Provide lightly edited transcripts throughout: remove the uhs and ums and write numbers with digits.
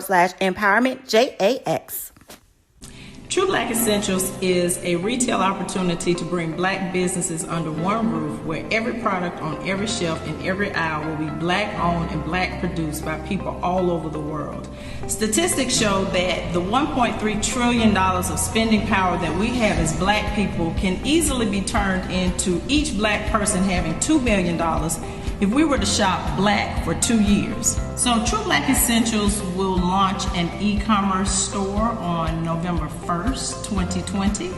empowerment JAX. True Black Essentials is a retail opportunity to bring Black businesses under one roof where every product on every shelf in every aisle will be Black owned and Black produced by people all over the world. Statistics show that the $1.3 trillion of spending power that we have as Black people can easily be turned into each Black person having $2 million if we were to shop Black for 2 years. So True Black Essentials will launch an e-commerce store on November 1st, 2020,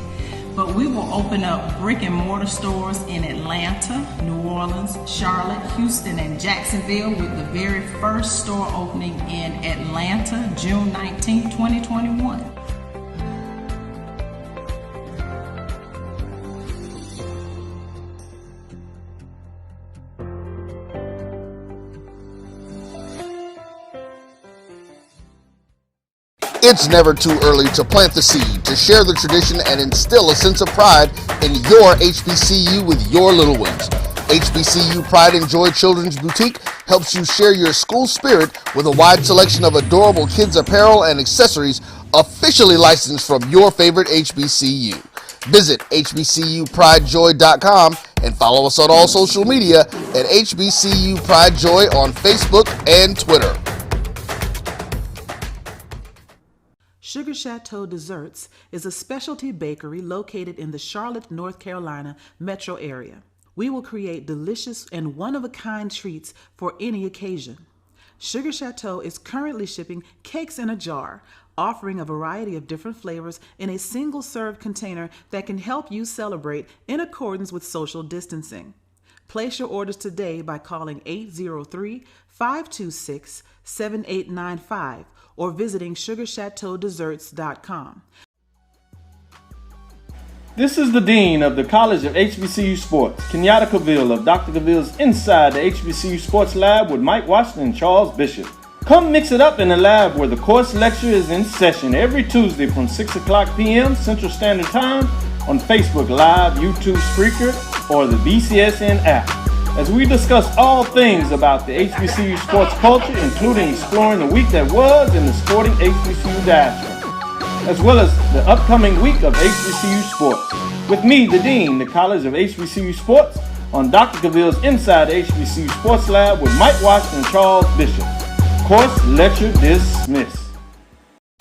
but we will open up brick and mortar stores in Atlanta, New Orleans, Charlotte, Houston, and Jacksonville, with the very first store opening in Atlanta, June 19, 2021. It's never too early to plant the seed, to share the tradition, and instill a sense of pride in your HBCU with your little ones. HBCU Pride and Joy Children's Boutique helps you share your school spirit with a wide selection of adorable kids apparel and accessories officially licensed from your favorite HBCU. Visit hbcupridejoy.com and follow us on all social media at HBCU Pride Joy on Facebook and Twitter. Sugar Chateau Desserts is a specialty bakery located in the Charlotte, North Carolina metro area. We will create delicious and one-of-a-kind treats for any occasion. Sugar Chateau is currently shipping cakes in a jar, offering a variety of different flavors in a single-serve container that can help you celebrate in accordance with social distancing. Place your orders today by calling 803-526-7895 or visiting sugarchateaudesserts.com. This is the Dean of the College of HBCU Sports, Kenyatta Cavill of Dr. Cavill's Inside the HBCU Sports Lab with Mike Washington and Charles Bishop. Come mix it up in the lab where the course lecture is in session every Tuesday from 6 o'clock p.m. Central Standard Time on Facebook Live, YouTube Spreaker, or the BCSN app, as we discuss all things about the HBCU sports culture, including exploring the week that was in the sporting HBCU diaspora, as well as the upcoming week of HBCU sports. With me, the Dean, the College of HBCU Sports, on Dr. Cavill's Inside the HBCU Sports Lab with Mike Washington and Charles Bishop. Course lecture dismissed.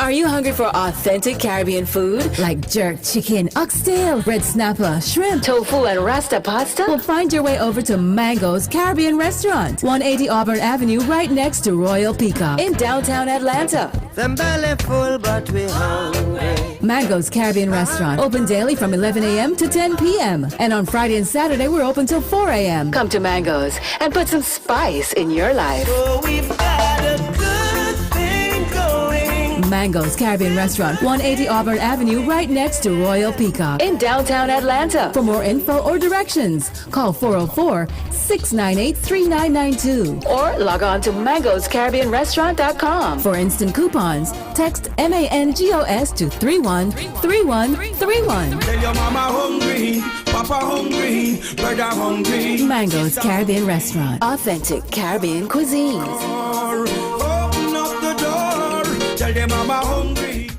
Are you hungry for authentic Caribbean food like jerk chicken, oxtail, red snapper, shrimp, tofu, and rasta pasta? Well, find your way over to Mango's Caribbean Restaurant, 180 Auburn Avenue, right next to Royal Peacock in downtown Atlanta. Them belly full, but we hungry. Mango's Caribbean Restaurant, open daily from 11 a.m. to 10 p.m. And on Friday and Saturday, we're open till 4 a.m. Come to Mango's and put some spice in your life. So we've got a good thing going. Mango's Caribbean Restaurant, 180 Auburn Avenue, right next to Royal Peacock in downtown Atlanta. For more info or directions, call 404-698-3992 or log on to mangoscaribbeanrestaurant.com. For instant coupons, text MANGOS to 313131. Tell your mama hungry, papa hungry, brother hungry. Mango's Caribbean Restaurant, authentic Caribbean cuisines. Open up the door, tell your mama hungry.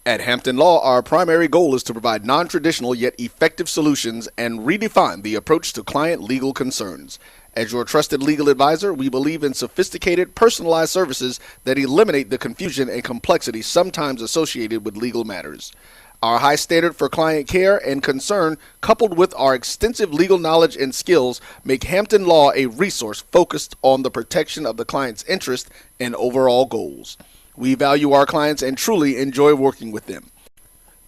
At Hampton Law, our primary goal is to provide non-traditional yet effective solutions and redefine the approach to client legal concerns. As your trusted legal advisor, we believe in sophisticated, personalized services that eliminate the confusion and complexity sometimes associated with legal matters. Our high standard for client care and concern, coupled with our extensive legal knowledge and skills, make Hampton Law a resource focused on the protection of the client's interest and overall goals. We value our clients and truly enjoy working with them.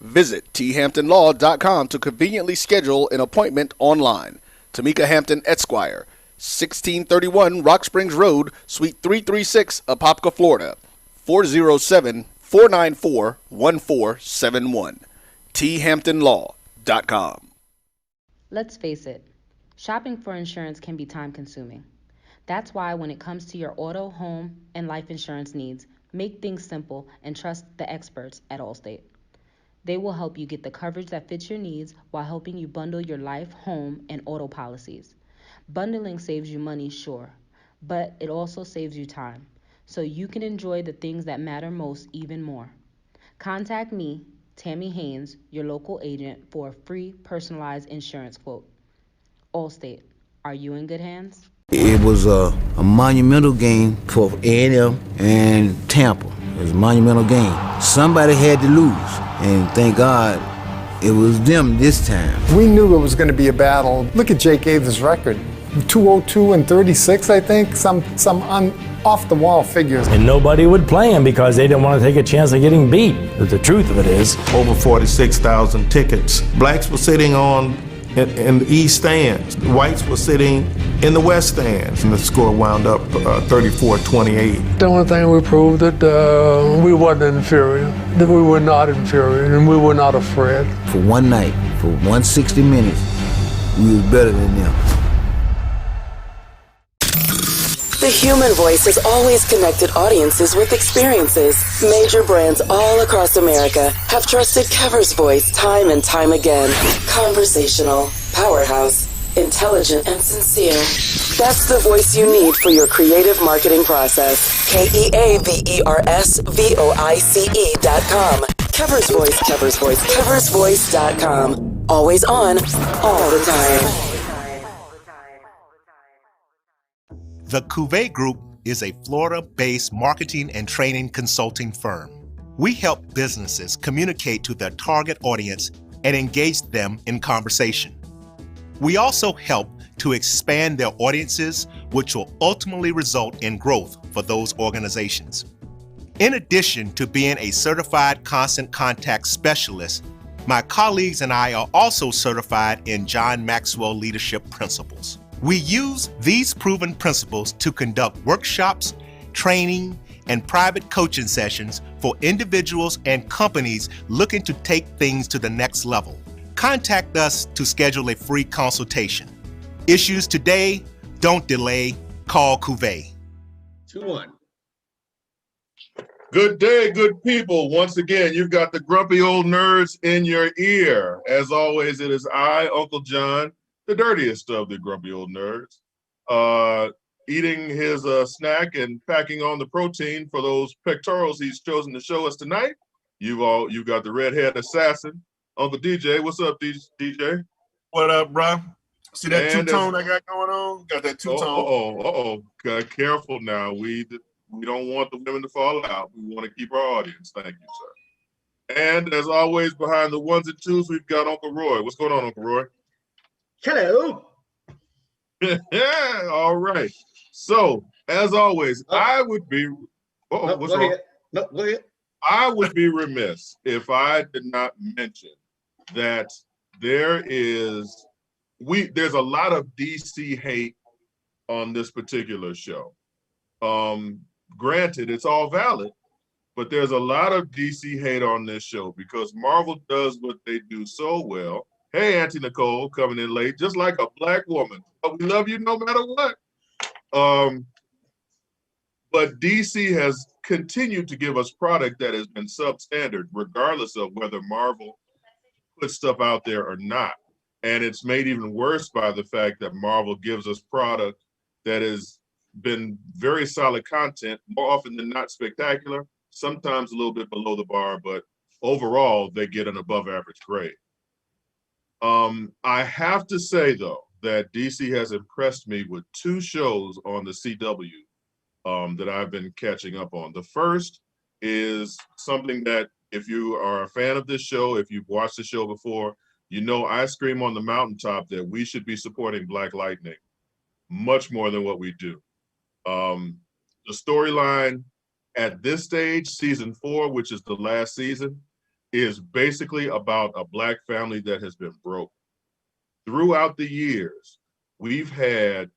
Visit thamptonlaw.com to conveniently schedule an appointment online. Tamika Hampton Esquire, 1631 Rock Springs Road, Suite 336, Apopka, Florida, 407-494-1471. thamptonlaw.com. Let's face it, shopping for insurance can be time-consuming. That's why when it comes to your auto, home, and life insurance needs, make things simple and trust the experts at Allstate. They will help you get the coverage that fits your needs while helping you bundle your life, home, and auto policies. Bundling saves you money, sure, but it also saves you time. so you can enjoy the things that matter most even more. Contact me, Tammy Haynes, your local agent, for a free personalized insurance quote. Allstate, are you in good hands? It was a monumental game for A&M and Tampa. It was a monumental game. Somebody had to lose, and thank God it was them this time. We knew it was going to be a battle. Look at Jake Avis' record. 202 and 36, I think, some off-the-wall figures. And nobody would play him because they didn't want to take a chance of getting beat. But the truth of it is, over 46,000 tickets. Blacks were sitting in the east stands. Whites were sitting in the west stands. And the score wound up 34-28. The only thing we proved that we wasn't inferior, that we were not inferior, and we were not afraid. For one night, for 160 minutes, we was better than them. The human voice has always connected audiences with experiences. Major brands all across America have trusted Kever's voice time and time again. Conversational, powerhouse, intelligent, and sincere. That's the voice you need for your creative marketing process. KEAVERSVOICE.com. Kever's Voice, Kever's Voice, KeversVoice.com. Always on, all the time. The Cuvée Group is a Florida-based marketing and training consulting firm. We help businesses communicate to their target audience and engage them in conversation. We also help to expand their audiences, which will ultimately result in growth for those organizations. In addition to being a certified constant contact specialist, my colleagues and I are also certified in John Maxwell Leadership Principles. We use these proven principles to conduct workshops, training, and private coaching sessions for individuals and companies looking to take things to the next level. Contact us to schedule a free consultation. Issues today, don't delay, call Cuvée. 2-1. Good day, good people. Once again, you've got the grumpy old nerds in your ear. As always, it is I, Uncle John, the dirtiest of the grumpy old nerds, eating his snack and packing on the protein for those pectorals he's chosen to show us tonight. You've got the redhead assassin, Uncle DJ. What's up, DJ? What up, bro? See that two-tone I got going on? Got that two-tone. Careful now. We don't want the women to fall out. We want to keep our audience. Thank you, sir. And as always, behind the ones and twos, we've got Uncle Roy. What's going on, Uncle Roy? Hello. All right. So, as always, I would be. What's wrong? No, go ahead. I would be remiss if I did not mention that there's a lot of DC hate on this particular show. Granted, it's all valid, but there's a lot of DC hate on this show because Marvel does what they do so well. Hey, Auntie Nicole, coming in late, just like a black woman. But we love you no matter what. But DC has continued to give us product that has been substandard, regardless of whether Marvel puts stuff out there or not. And it's made even worse by the fact that Marvel gives us product that has been very solid content, more often than not spectacular, sometimes a little bit below the bar, but overall, they get an above average grade. I have to say, though, that DC has impressed me with two shows on the CW that I've been catching up on. The first is something that if you are a fan of this show, if you've watched the show before, you know I scream on the mountaintop that we should be supporting Black Lightning much more than what we do. The storyline at this stage, season 4, which is the last season, is basically about a Black family that has been broke. Throughout the years, we've had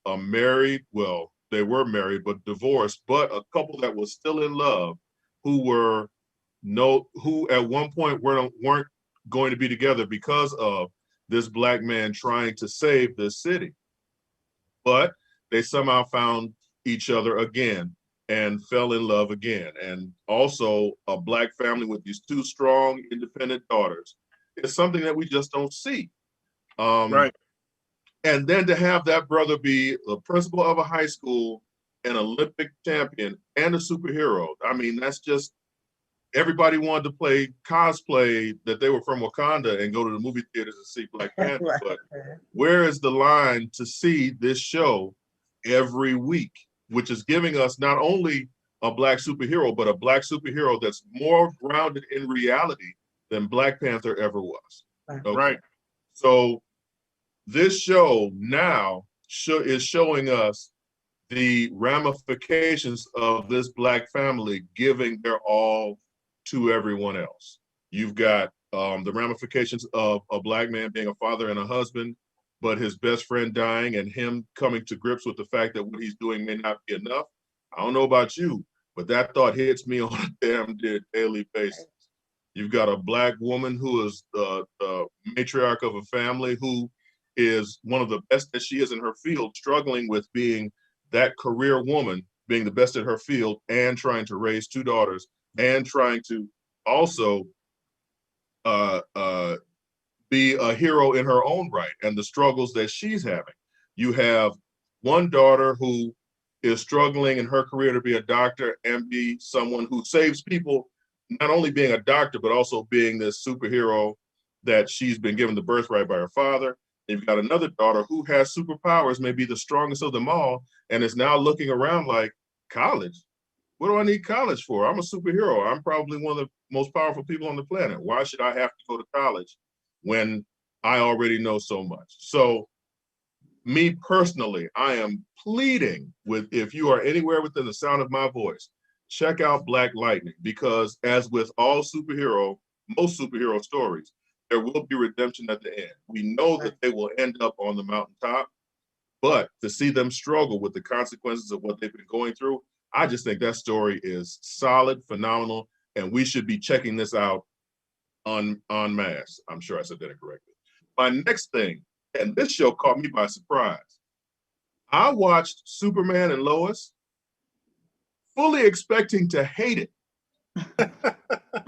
a married, well, they were married but divorced, but a couple that was still in love who at one point weren't going to be together because of this Black man trying to save this city. But they somehow found each other again and fell in love again. And also a Black family with these two strong, independent daughters is something that we just don't see. Right. And then to have that brother be the principal of a high school an Olympic champion and a superhero. I mean, that's just, everybody wanted to cosplay that they were from Wakanda and go to the movie theaters and see Black Panther. Right. But where is the line to see this show every week, which is giving us not only a Black superhero, but a Black superhero that's more grounded in reality than Black Panther ever was. Okay? Right. So this show now is showing us the ramifications of this Black family giving their all to everyone else. You've got the ramifications of a Black man being a father and a husband, but his best friend dying and him coming to grips with the fact that what he's doing may not be enough. I don't know about you, but that thought hits me on a damn daily basis. You've got a Black woman who is the matriarch of a family, who is one of the best that she is in her field, struggling with being that career woman, being the best at her field, and trying to raise 2 daughters, and trying to also be a hero in her own right, and the struggles that she's having. You have one daughter who is struggling in her career to be a doctor and be someone who saves people, not only being a doctor, but also being this superhero that she's been given the birthright by her father. You've got another daughter who has superpowers, may be the strongest of them all, and is now looking around like, college? What do I need college for? I'm a superhero. I'm probably one of the most powerful people on the planet. Why should I have to go to college when I already know so much? So me personally, I am pleading with, if you are anywhere within the sound of my voice, check out Black Lightning, because as with all most superhero stories, there will be redemption at the end. We know that they will end up on the mountaintop, but to see them struggle with the consequences of what they've been going through, I just think that story is solid, phenomenal, and we should be checking this out en masse. I'm sure I said that correctly. My next thing, and this show caught me by surprise. I watched Superman and Lois, fully expecting to hate it.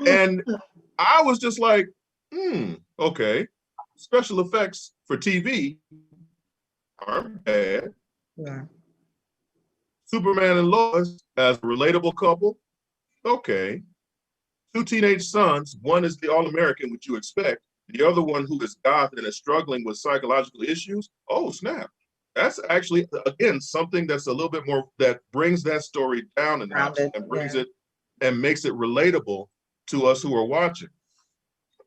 And I was just like, okay. Special effects for TV aren't bad. Yeah. Superman and Lois as a relatable couple, okay. 2 teenage sons, one is the All-American, which you expect. The other one who is goth and is struggling with psychological issues. Oh, snap. That's actually, again, something that's a little bit more, that brings that story down a notch and brings it and makes it relatable to us who are watching.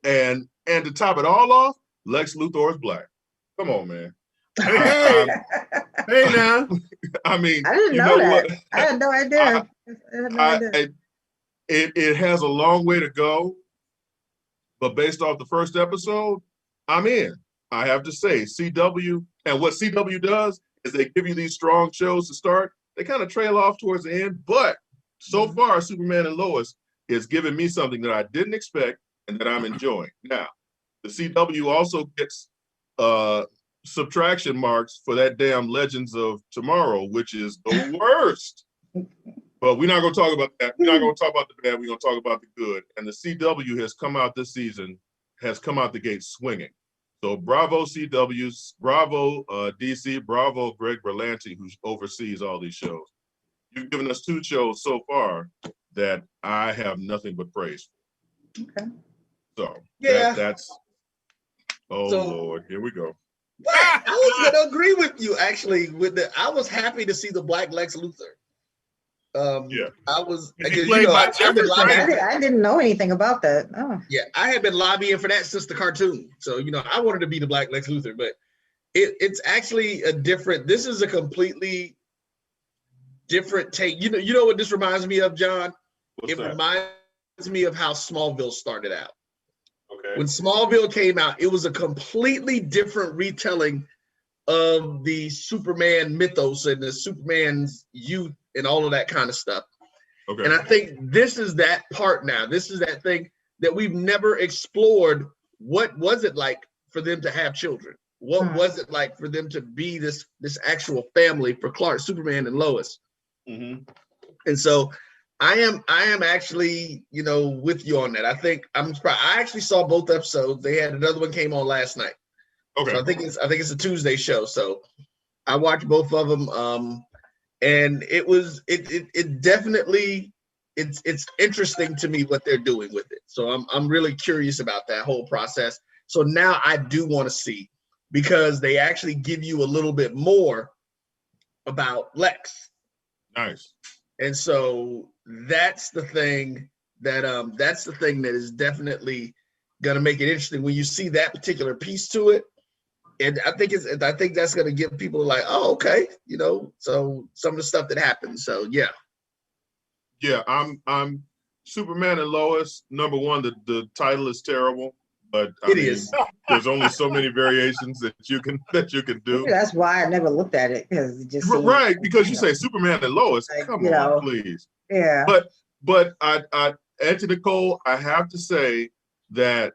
And to top it all off, Lex Luthor is Black. Come on, man. Hey now. I mean, I didn't know that. I had no idea. It has a long way to go, but based off the first episode, I'm in. I have to say, CW, and what CW does is they give you these strong shows to start. They kind of trail off towards the end, but so far, Superman and Lois is giving me something that I didn't expect and that I'm enjoying. Now, the CW also gets subtraction marks for that damn Legends of Tomorrow, which is the worst. But we're not going to talk about that. We're not going to talk about the bad. We're going to talk about the good. And the CW has come out this season, has come out the gate swinging. So bravo CWs, bravo DC, bravo Greg Berlanti, who oversees all these shows. You've given us 2 shows so far that I have nothing but praise for. Okay. So Yeah. that's, oh so, Lord, here we go. I was gonna agree with you actually. I was happy to see the Black Lex Luthor. Yeah, I was. I didn't know anything about that. Oh. Yeah, I had been lobbying for that since the cartoon. So I wanted to be the Black Lex Luthor, but it's actually a different. This is a completely different take. You know what this reminds me of, John? It reminds me of how Smallville started out. Okay. When Smallville came out, it was a completely different retelling of the Superman mythos and the Superman's youth and all of that kind of stuff. Okay. And I think this is that part now. This is that thing that we've never explored. What was it like for them to have children? What was it like for them to be this actual family for Clark, Superman, and Lois? Mm-hmm. And so I am actually, with you on that. I'm surprised. I actually saw both episodes. They had another one came on last night. Okay. So I think it's a Tuesday show. So I watched both of them. And it definitely it's interesting to me what they're doing with it. So I'm really curious about that whole process. So now I do want to see, because they actually give you a little bit more about Lex. Nice. And so that's the thing that is definitely gonna make it interesting when you see that particular piece to it. And I think that's gonna give people like, oh, okay, so some of the stuff that happens. So yeah. Yeah, I'm Superman and Lois. Number one, the title is terrible, but I mean, there's only so many variations that you can do. That's why I never looked at it, because it just right, because you say Superman and Lois. Come on, please. Yeah. But I Auntie Nicole, I have to say that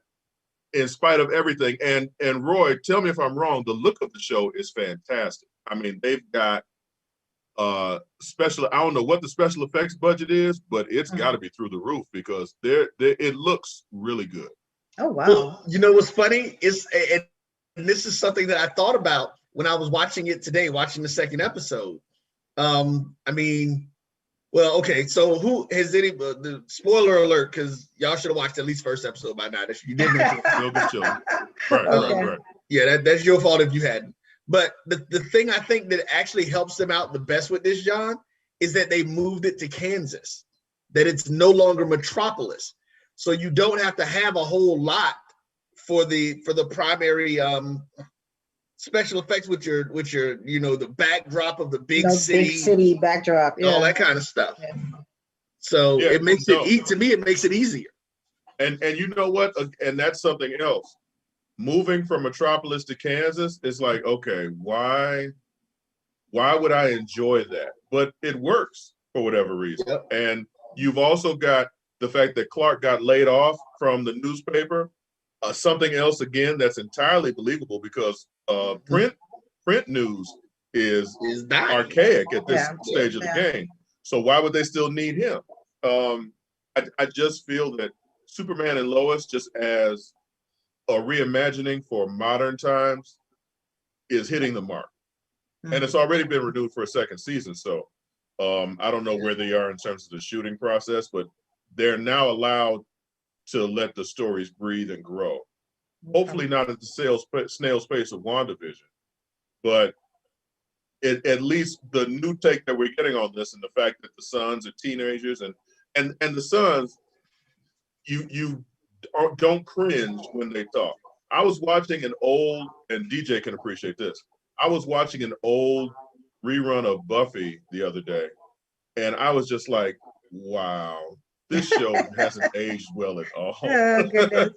in spite of everything, and Roy, tell me if I'm wrong, the look of the show is fantastic. I mean, they've got I don't know what the special effects budget is, but it's got to be through the roof, because it looks really good. Oh wow. Well, you know what's funny is, and this is something that I thought about when I was watching it today, watching the second episode. I mean, well, okay, so who has the spoiler alert, because y'all should have watched at least first episode by now. If you didn't, right. Yeah, that's your fault if you hadn't. But the thing I think that actually helps them out the best with this, John, is that they moved it to Kansas, that it's no longer Metropolis. So you don't have to have a whole lot for the primary special effects with your the backdrop of the big city backdrop, all that kind of stuff. Yeah. So it makes to me it makes it easier. And you know what? And that's something else. Moving from Metropolis to Kansas is like, okay, why would I enjoy that? But it works for whatever reason. Yep. And you've also got the fact that Clark got laid off from the newspaper. Something else, again, that's entirely believable, because print news is archaic at this stage of the game. So why would they still need him? I just feel that Superman and Lois, just as a reimagining for modern times, is hitting the mark. And it's already been renewed for a second season. So I don't know where they are in terms of the shooting process, but they're now allowed to let the stories breathe and grow. Hopefully not at the snail's pace of WandaVision, but at least the new take that we're getting on this, and the fact that the sons are teenagers, and the sons, you don't cringe when they talk. I was watching an old, and DJ can appreciate this, I was watching an old rerun of Buffy the other day, and I was just like, wow, this show hasn't aged well at all. Oh, goodness.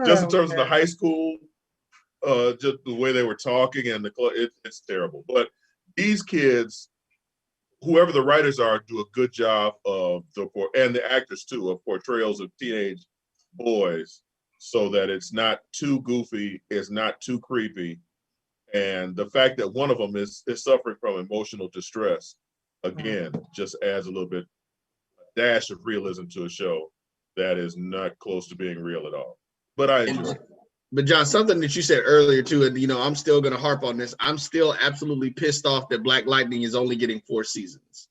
Just in terms of the high school, just the way they were talking, and it's terrible. But these kids, whoever the writers are, do a good job and the actors too, of portrayals of teenage boys, so that it's not too goofy, it's not too creepy. And the fact that one of them is suffering from emotional distress, again, just adds a little bit, a dash of realism to a show that is not close to being real at all. But I enjoy it. But John, something that you said earlier too, and I'm still going to harp on this. I'm still absolutely pissed off that Black Lightning is only getting 4 seasons.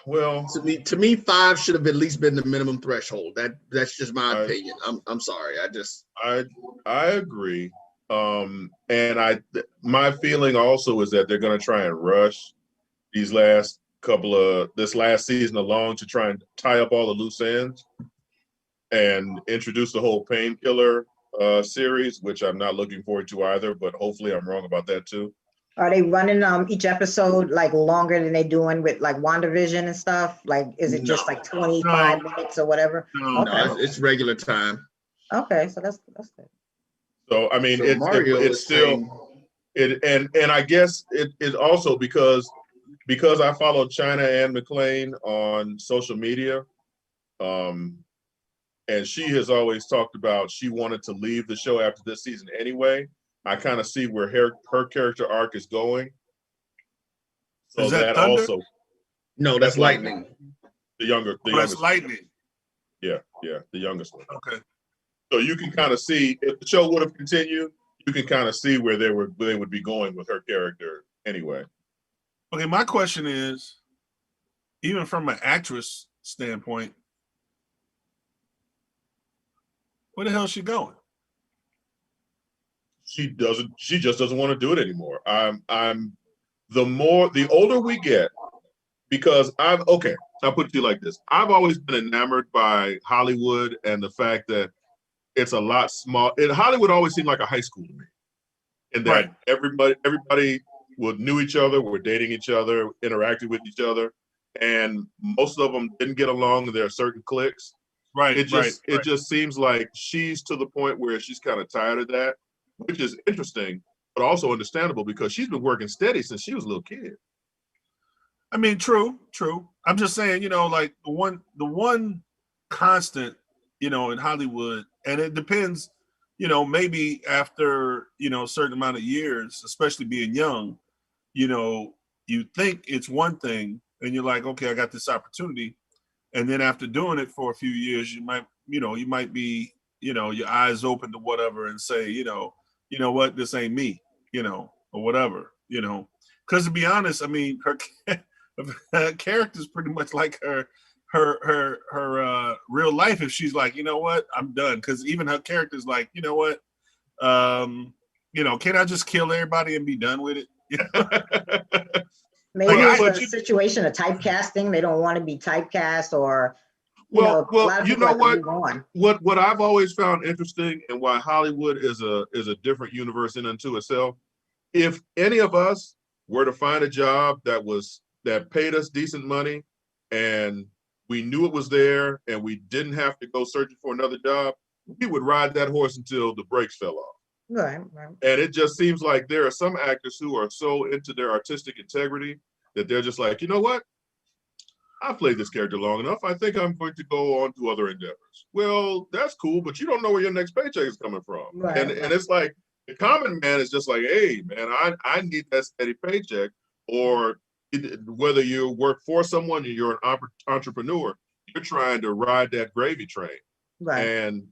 Well, to me, 5 should have at least been the minimum threshold. That's just my opinion. I'm sorry. I agree. And my feeling also is that they're going to try and rush this last season along to try and tie up all the loose ends and introduce the whole Painkiller series, which I'm not looking forward to either, but hopefully I'm wrong about that too. Are they running each episode like longer than they doing with like WandaVision and stuff? Like, is it just like 25 minutes or whatever? No, it's regular time. Okay, so that's good. So I mean, it's still and I guess it also because I follow China Ann McClain on social media, and she has always talked about she wanted to leave the show after this season anyway. I kind of see where her character arc is going. So is that Thunder? Also, no, that's Lightning. The younger. That's Lightning. Yeah, the youngest one. Okay. So you can kind of see, if the show would have continued, you can kind of see where they would be going with her character anyway. Okay, my question is, even from an actress standpoint, where the hell is she going? She just doesn't want to do it anymore. The older we get, because I'll put it to you like this. I've always been enamored by Hollywood and the fact that it's a lot small. Hollywood always seemed like a high school to me. And that everybody knew each other, were dating each other, interacted with each other, and most of them didn't get along. There are certain cliques. Right. It just seems like she's to the point where she's kind of tired of that, which is interesting, but also understandable because she's been working steady since she was a little kid. I mean, true. I'm just saying, like the one constant, in Hollywood, and it depends, maybe after, a certain amount of years, especially being young, you think it's one thing and you're like, okay, I got this opportunity. And then after doing it for a few years, you might be, your eyes open to whatever and say, you know what, this ain't me, or whatever, because to be honest, I mean, her character's pretty much like her real life. If she's like, you know what, I'm done. Because even her character's like, you know what, can I just kill everybody and be done with it? Maybe it's a situation of typecasting. They don't want to be typecast, or what I've always found interesting and why Hollywood is a different universe in and to itself. If any of us were to find a job that paid us decent money and we knew it was there and we didn't have to go searching for another job, we would ride that horse until the brakes fell off. Right. And it just seems like there are some actors who are so into their artistic integrity that they're just like, you know what? I've played this character long enough. I think I'm going to go on to other endeavors. Well, that's cool, but you don't know where your next paycheck is coming from. Right. And it's like the common man is just like, hey, man, I need that steady paycheck. Or whether you work for someone or you're an entrepreneur, you're trying to ride that gravy train. Right. And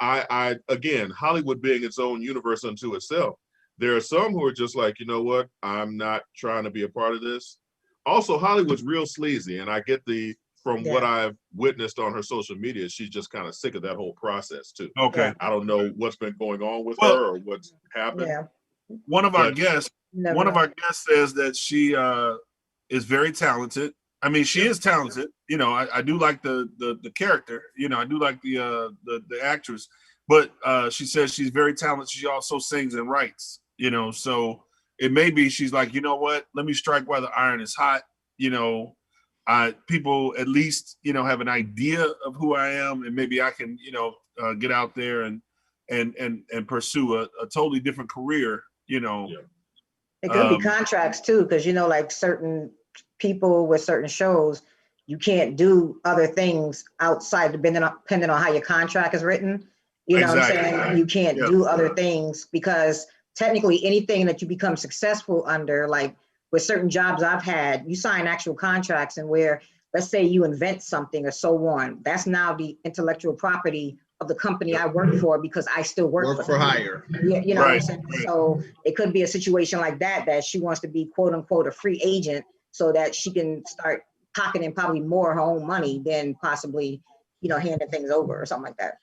I again, Hollywood being its own universe unto itself, there are some who are just like, you know what, I'm not trying to be a part of this. Also, Hollywood's real sleazy, and I get from what I've witnessed on her social media, she's just kind of sick of that whole process too. Okay. I don't know what's been going on with her or what's happened. Yeah. One of our guests says that she is very talented. I mean, she is talented. I do like the character. I do like the actress. But she says she's very talented. She also sings and writes. So it may be she's like, you know what? Let me strike while the iron is hot. People at least have an idea of who I am, and maybe I can get out there and pursue a totally different career. It could be contracts too, because like certain people with certain shows, you can't do other things outside depending on how your contract is written. You know what I'm saying? You can't do other things because technically anything that you become successful under, like with certain jobs I've had, you sign actual contracts and where, let's say you invent something or so on, that's now the intellectual property of the company I work for because I still work for hire. You know what I'm saying? Right. So it could be a situation like that she wants to be quote unquote a free agent so that she can start pocketing probably more of her own money than possibly, handing things over or something like that.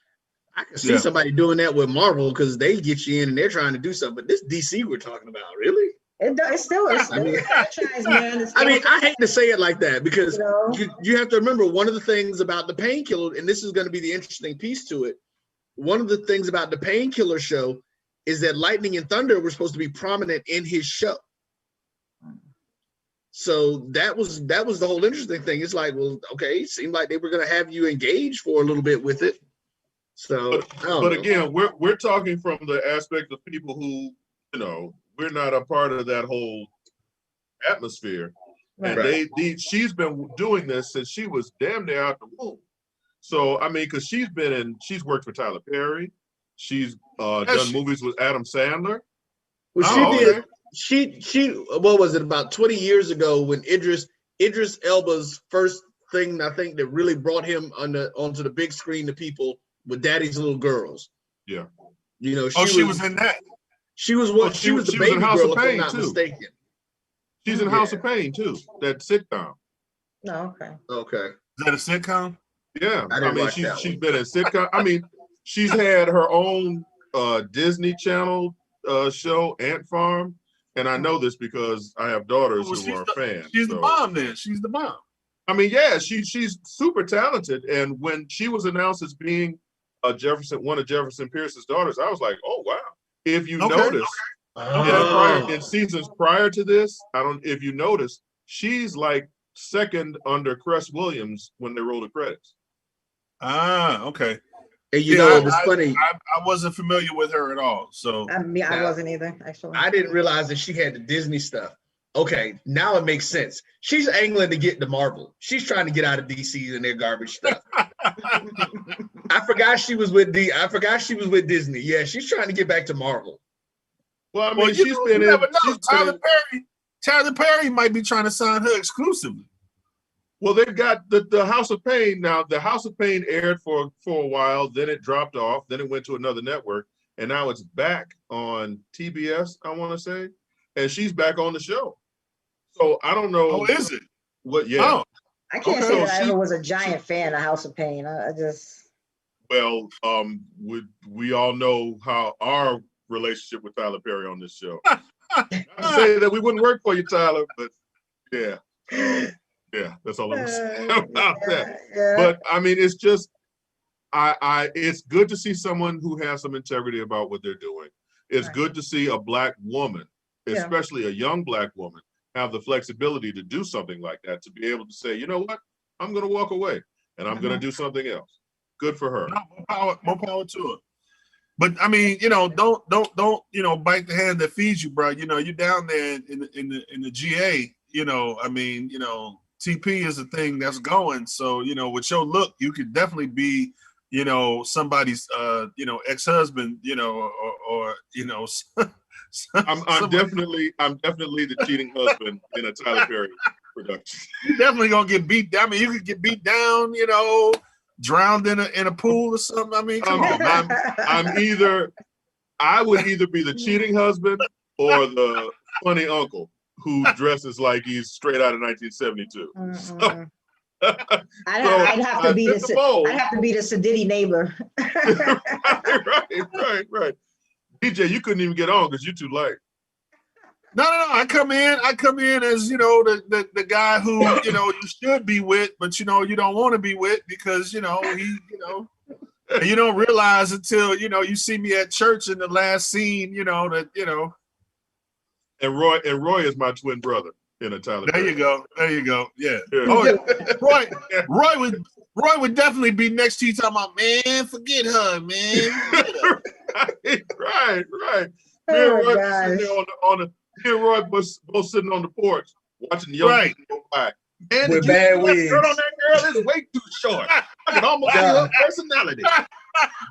I can see somebody doing that with Marvel because they get you in and they're trying to do something. But this DC we're talking about, really? It's still a franchise, man. I hate to say it like that because you have to remember one of the things about the Painkiller, and this is going to be the interesting piece to it. One of the things about the Painkiller show is that Lightning and Thunder were supposed to be prominent in his show. So that was the whole interesting thing. It's like, well, okay, it seemed like they were going to have you engaged for a little bit with it. So, but again, we're talking from the aspect of people who, we're not a part of that whole atmosphere. Right. And she's been doing this since she was damn near out the womb. So, I mean, because she's worked for Tyler Perry. She's done movies with Adam Sandler. Well, she what was it, about 20 years ago when Idris Elba's first thing, I think, that really brought him onto the big screen to people with Daddy's Little Girls. Yeah. She was in that. She was the baby girl, if I'm not mistaken. She's in House of Pain too. That sitcom. No, okay. Okay. Is that a sitcom? Yeah, I I didn't mean watch that she's one. been in sitcom. I mean, she's had her own Disney Channel show, Ant Farm, and I know this because I have daughters who are fans. She's the bomb. Then she's the bomb. I mean, yeah, she's super talented, and when she was announced as being one of Jefferson Pierce's daughters, I was like, oh wow. If you notice, in seasons prior to this, if you notice, she's like second under Cress Williams when they roll the credits. Ah, okay. And you know, it was funny. I wasn't familiar with her at all. So I wasn't either, actually. I didn't realize that she had the Disney stuff. Okay, now it makes sense. She's angling to get to Marvel. She's trying to get out of DC and their garbage stuff. I forgot she was with Disney. Yeah, she's trying to get back to Marvel. Well, I mean, she's been in. Tyler Perry might be trying to sign her exclusively. Well, they've got the House of Pain now. The House of Pain aired for a while, then it dropped off, then it went to another network, and now it's back on TBS, I want to say, and she's back on the show. So I don't know. Oh, is it? What? Yeah. Oh. I can't say that I ever was a giant fan of House of Pain. I just. Well, we all know how our relationship with Tyler Perry on this show. Not to say that we wouldn't work for you, Tyler, but yeah. Yeah, that's all I'm gonna say about that. Yeah. But I mean, it's just, it's good to see someone who has some integrity about what they're doing. It's good to see a Black woman, especially a young Black woman, have the flexibility to do something like that, to be able to say, you know what, I'm gonna walk away and I'm gonna do something else. Good for her. More power to her. But I mean, don't bite the hand that feeds you, bro. You're down there in the GA. I mean, TP is a thing that's going. So, with your look, you could definitely be, somebody's, ex-husband, or I'm definitely the cheating husband in a Tyler Perry production. You're definitely gonna get beat down. I mean, you could get beat down, drowned in a pool or something. I mean, come on, man. I would either be the cheating husband or the funny uncle who dresses like he's straight out of 1972. So, I'd have to be the sedity neighbor. right. DJ, you couldn't even get on because you're too light. No. I come in as the guy who you should be with, but you don't want to be with because he and you don't realize until you see me at church in the last scene. And Roy is my twin brother in a Tyler. There you go. Yeah. Oh, Roy would definitely be next to you talking about, man, forget her, man. Right. Me and Roy both sitting on the porch watching the young people go by. Man, with bad wigs. Skirt on that girl is way too short. I can almost see her personality.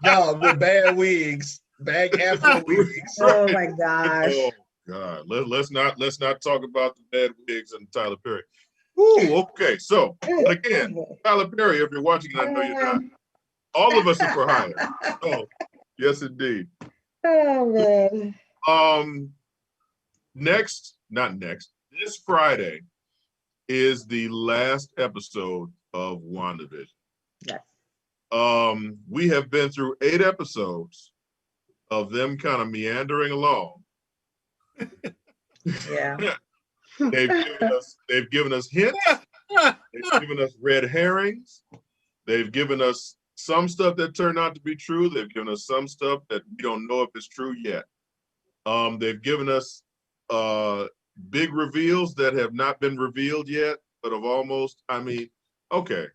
No, with bad wigs, bad afro wigs. Oh my gosh. Oh God, let's not talk about the bad wigs and Tyler Perry. Ooh, okay. So again, Tyler Perry, if you're watching, I know you're not. All of us are for hire. Oh, yes, indeed. Oh man. This Friday is the last episode of WandaVision. Yes. We have been through 8 episodes of them kind of meandering along. Yeah. They've given us hints. They've given us red herrings. They've given us some stuff that turned out to be true. They've given us some stuff that we don't know if it's true yet. They've given us big reveals that have not been revealed yet, but have almost. I mean, okay.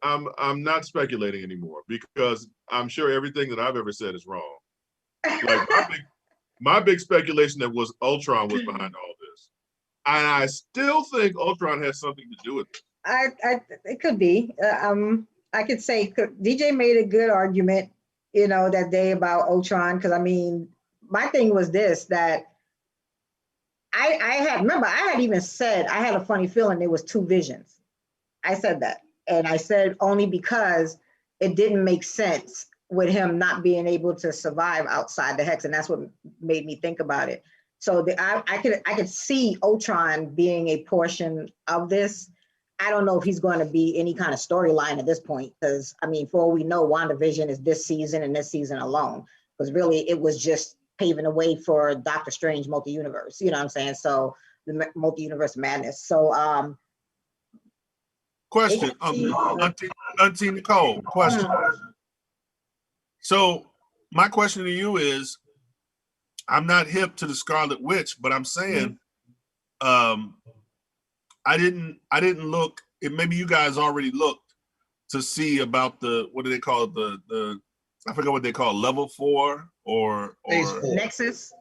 I'm not speculating anymore because I'm sure everything that I've ever said is wrong. Like my big speculation that was Ultron was behind all this, and I still think Ultron has something to do with it. It could be. I could say DJ made a good argument, that day about Ultron. Because I mean, my thing was this, that I had even said I had a funny feeling there was 2 visions. I said that, and I said only because it didn't make sense with him not being able to survive outside the hex, and that's what made me think about it. So I could see Ultron being a portion of this. I don't know if he's going to be any kind of storyline at this point, because I mean, for all we know, WandaVision is this season and this season alone. Because really, it was just paving the way for Doctor Strange multi-universe. You know what I'm saying? So the multi-universe madness. So question, Auntie Nicole, question. So my question to you is, I'm not hip to the Scarlet Witch, but I'm saying, I didn't look. Maybe you guys already looked to see about the, what do they call it? The I forget what they call it, level 4 or Phase 4. Nexus.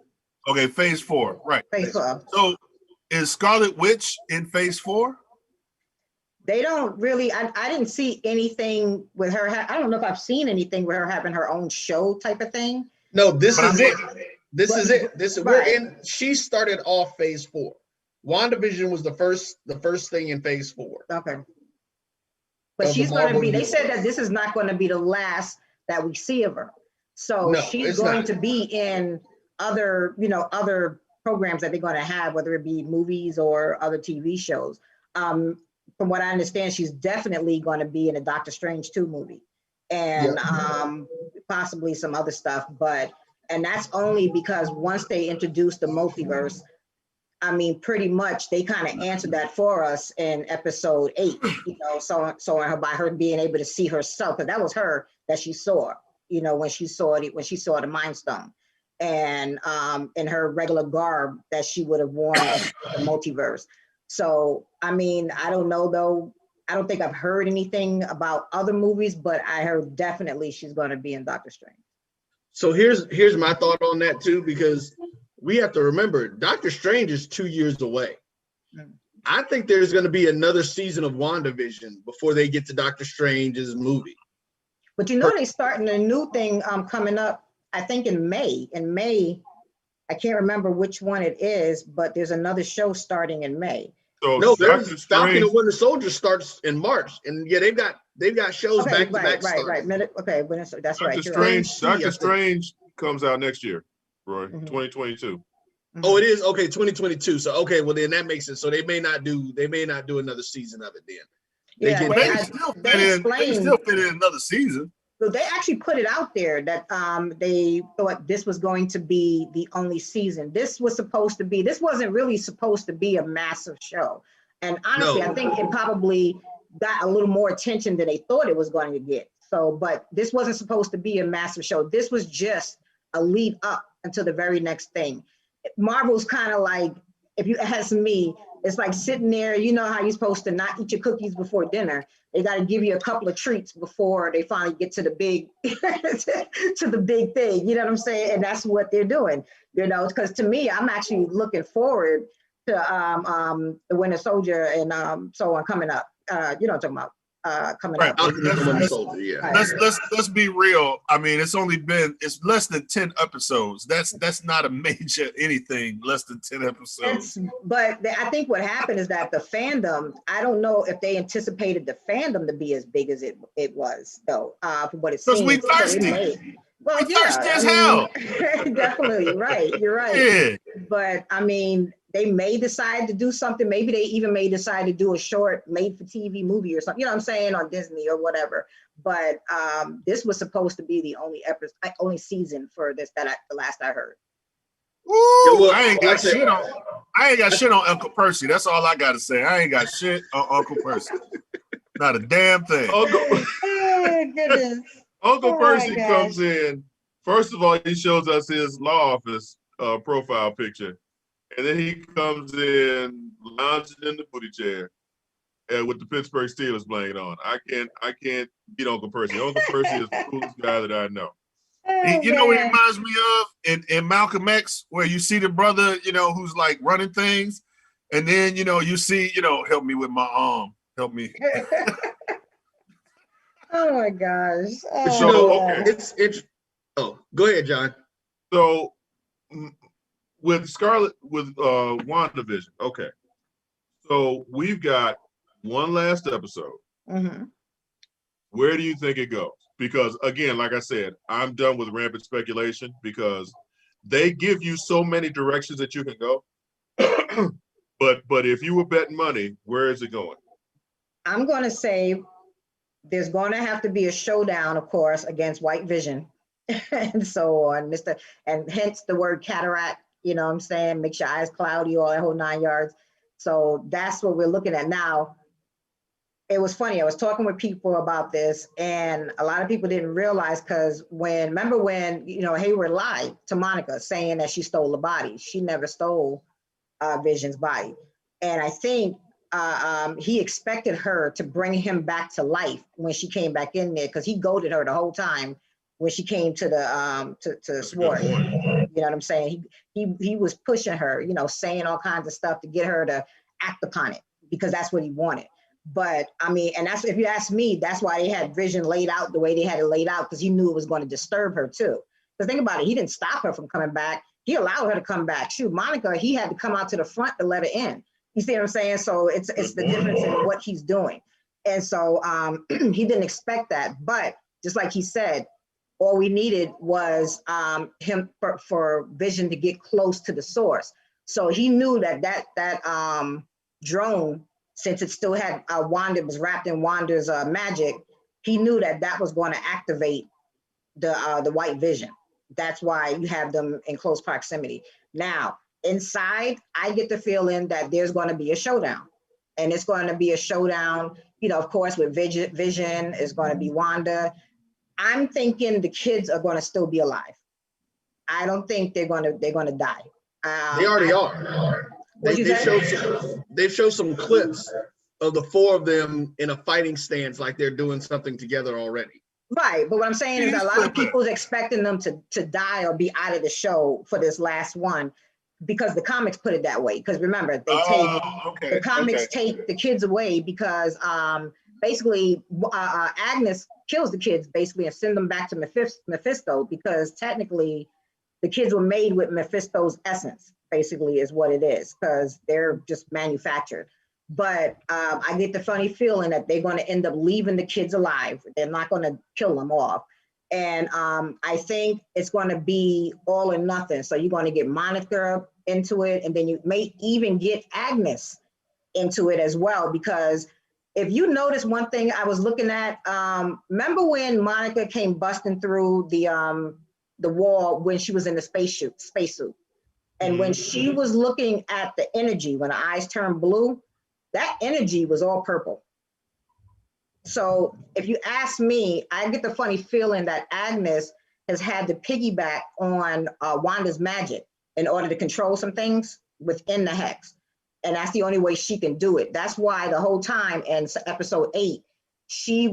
Okay, phase 4, right? Phase 4. So is Scarlet Witch in phase 4? They don't really. I didn't see anything with her. I don't know if I've seen anything with her having her own show type of thing. No, this is it. This is it. We're in. She started off phase 4. WandaVision was the first thing in phase 4. Okay. But she's going to be. They said that this is not going to be the last that we see of her. So no, she's going to be in other programs that they're going to have, whether it be movies or other TV shows. From what I understand, she's definitely going to be in a Doctor Strange 2 movie, and possibly some other stuff. And that's only because once they introduced the multiverse, I mean, pretty much they kind of answered that for us in episode 8. So by her being able to see herself, because that was her that she saw. When she saw the Mind Stone, and in her regular garb that she would have worn in the multiverse. So, I mean, I don't know, though. I don't think I've heard anything about other movies, but I heard definitely she's going to be in Doctor Strange. So here's my thought on that, too, because we have to remember Doctor Strange is 2 years away. I think there's going to be another season of WandaVision before they get to Doctor Strange's movie. But they're starting a new thing coming up, I think in May. In May, I can't remember which one it is, but there's another show starting in May. So no, there's Falcon and Winter Soldier starts in March, and yeah, they've got shows back to back. Right. Okay, that's right. Doctor Strange comes out next year, Roy, 2022. Oh, it is? Okay, 2022. So okay, well then that makes it. So they may not do another season of it then. They still fit in another season. So they actually put it out there that they thought this was going to be the only season. This wasn't really supposed to be a massive show. And honestly, I think it probably got a little more attention than they thought it was going to get. So, but this wasn't supposed to be a massive show. This was just a lead up until the very next thing. Marvel's kind of like, if you ask me, it's like sitting there, you know how you're supposed to not eat your cookies before dinner. They got to give you a couple of treats before they finally get to the big, to the big thing. You know what I'm saying? And that's what they're doing. Because to me, I'm actually looking forward to the Winter Soldier and so on coming up. You know what I'm talking about? Coming up. Let's be real. I mean, it's less than 10 episodes. That's not a major anything. Less than 10 episodes. But I think what happened is that the fandom. I don't know if they anticipated the fandom to be as big as it was, though. From what it seems. Because we thirsty. Well, we thirsty as hell. Definitely right. You're right. Yeah. But I mean, they may decide to do something. Maybe they even may decide to do a short made-for-TV movie or something, you know what I'm saying, on Disney or whatever. But this was supposed to be the only season for this the last I heard. Ooh, I ain't got shit on Uncle Percy. That's all I gotta say. I ain't got shit on Uncle Percy. Not a damn thing. Oh, goodness. Uncle Percy comes in. First of all, he shows us his law office profile picture. And then he comes in, lounging in the booty chair, with the Pittsburgh Steelers blanket on. I can't beat Uncle Percy. Uncle Percy is the coolest guy that I know. You know what it reminds me of? In Malcolm X, where you see the brother, who's like running things, and then you see, help me with my arm, help me. Oh my gosh! It's. Oh, go ahead, John. So. With WandaVision, okay. So we've got one last episode. Mm-hmm. Where do you think it goes? Because again, like I said, I'm done with rampant speculation because they give you so many directions that you can go. But if you were betting money, where is it going? I'm going to say there's going to have to be a showdown, of course, against White Vision and so on, and hence the word cataract, you know what I'm saying? Makes your eyes cloudy, all that whole 9 yards. So that's what we're looking at now. It was funny. I was talking with people about this, and a lot of people didn't realize, because remember when, you know, Hayward lied to Monica saying that she stole the body. She never stole Vision's body. And I think he expected her to bring him back to life when she came back in there, because he goaded her the whole time when she came to the to Swart. You know what I'm saying? He was pushing her, you know, saying all kinds of stuff to get her to act upon it, because that's what he wanted. But I mean, and that's, if you ask me, that's why they had Vision laid out the way they had it laid out, because he knew it was going to disturb her too. Because think about it, he didn't stop her from coming back. He allowed her to come back. Shoot, Monica, he had to come out to the front to let her in. You see what I'm saying? So it's the difference in what he's doing. And so he didn't expect that. But just like he said, all we needed was him for Vision to get close to the source. So he knew that drone, since it still had Wanda, was wrapped in Wanda's magic, he knew that was going to activate the White Vision. That's why you have them in close proximity. Now, inside, I get the feeling that there's going to be a showdown. And it's going to be a showdown, you know, of course, with Vision, is going to be Wanda. I'm thinking the kids are going to still be alive. I don't think they're going to die. They already are. They've showed some clips of the four of them in a fighting stance, like they're doing something together already. Right, but what I'm saying is a lot of people is expecting them to die or be out of the show for this last one, because the comics put it that way. Because remember, the comics take the kids away, because basically Agnes kills the kids basically and send them back to Mephisto, because technically the kids were made with Mephisto's essence, basically is what it is, because they're just manufactured. But I get the funny feeling that they're going to end up leaving the kids alive. They're not going to kill them off. And I think it's going to be all or nothing. So you're going to get Monica into it, and then you may even get Agnes into it as well. Because if you notice one thing I was looking at, remember when Monica came busting through the wall when she was in the spacesuit? And when she was looking at the energy, when her eyes turned blue, that energy was all purple. So if you ask me, I get the funny feeling that Agnes has had to piggyback on Wanda's magic in order to control some things within the hex. And that's the only way she can do it. That's why the whole time in episode 8, she's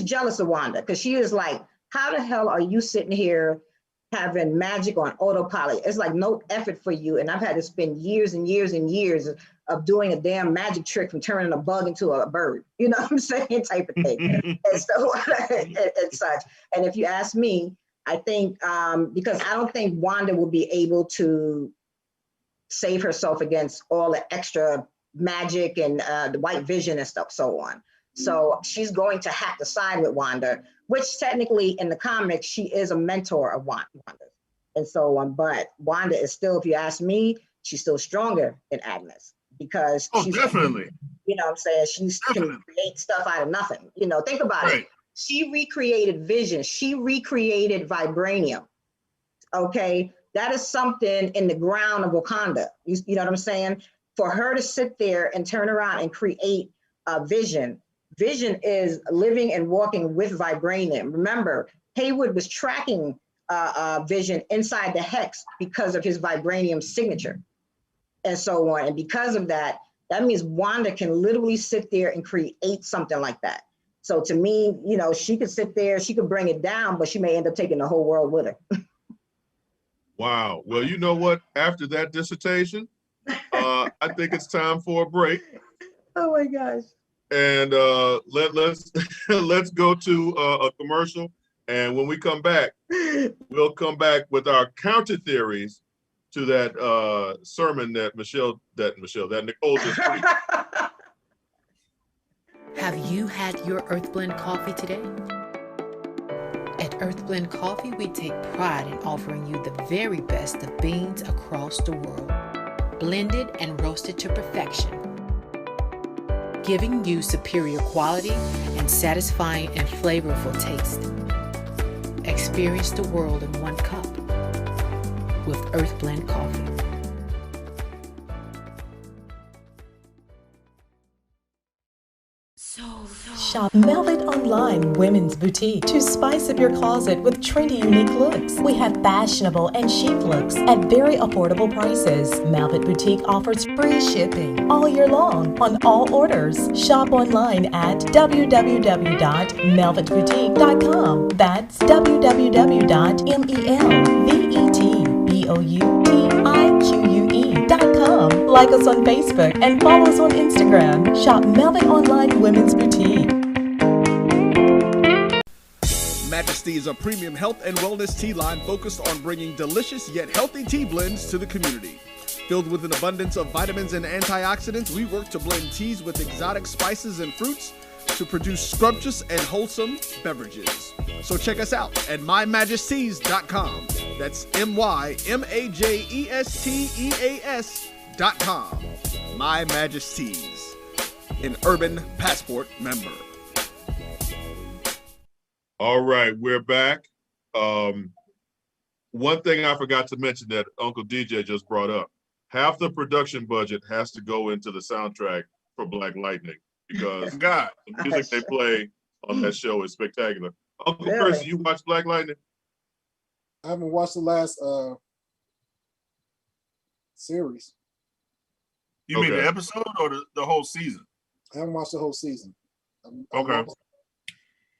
jealous of Wanda, because she is like, how the hell are you sitting here having magic on autopilot? It's like no effort for you. And I've had to spend years and years and years of doing a damn magic trick from turning a bug into a bird, you know what I'm saying, type of thing. And so, and such. And if you ask me, I think, because I don't think Wanda will be able to save herself against all the extra magic and the White Vision and stuff, so on. So she's going to have to side with Wanda, which technically in the comics, she is a mentor of Wanda and so on. But Wanda is still, if you ask me, she's still stronger than Agnes, because she's definitely, you know what I'm saying, she can create stuff out of nothing. You know, think about it. She recreated Vision. She recreated vibranium. Okay, that is something in the ground of Wakanda. You know what I'm saying? For her to sit there and turn around and create Vision. Vision is living and walking with vibranium. Remember, Hayward was tracking Vision inside the hex because of his vibranium signature and so on. And because of that, that means Wanda can literally sit there and create something like that. So to me, you know, she could sit there, she could bring it down, but she may end up taking the whole world with her. Wow. Well, you know what? After that dissertation, I think it's time for a break. Oh my gosh. And let's go to a commercial. And when we come back, we'll come back with our counter theories to that sermon that Nicole just preached. Have you had your Earth Blend coffee today? At Earthblend Coffee, we take pride in offering you the very best of beans across the world, blended and roasted to perfection, giving you superior quality and satisfying and flavorful taste. Experience the world in one cup with Earthblend Coffee. Shop Velvet Online Women's Boutique to spice up your closet with trendy, unique looks. We have fashionable and chic looks at very affordable prices. Velvet Boutique offers free shipping all year long on all orders. Shop online at www.melvetboutique.com. That's www.melvetboutique.com. Like us on Facebook and follow us on Instagram. Shop Velvet Online Women's Boutique. Majesty is a premium health and wellness tea line focused on bringing delicious yet healthy tea blends to the community. Filled with an abundance of vitamins and antioxidants, we work to blend teas with exotic spices and fruits to produce scrumptious and wholesome beverages. So check us out at mymajesties.com. That's MyMajesties.com. My Majesties, an Urban Passport member. All right, we're back. One thing I forgot to mention that Uncle DJ just brought up, half the production budget has to go into the soundtrack for Black Lightning because the music they play on that show is spectacular. Uncle Percy, you watch Black Lightning? I haven't watched the last series. You mean the episode or the whole season? I haven't watched the whole season. Okay.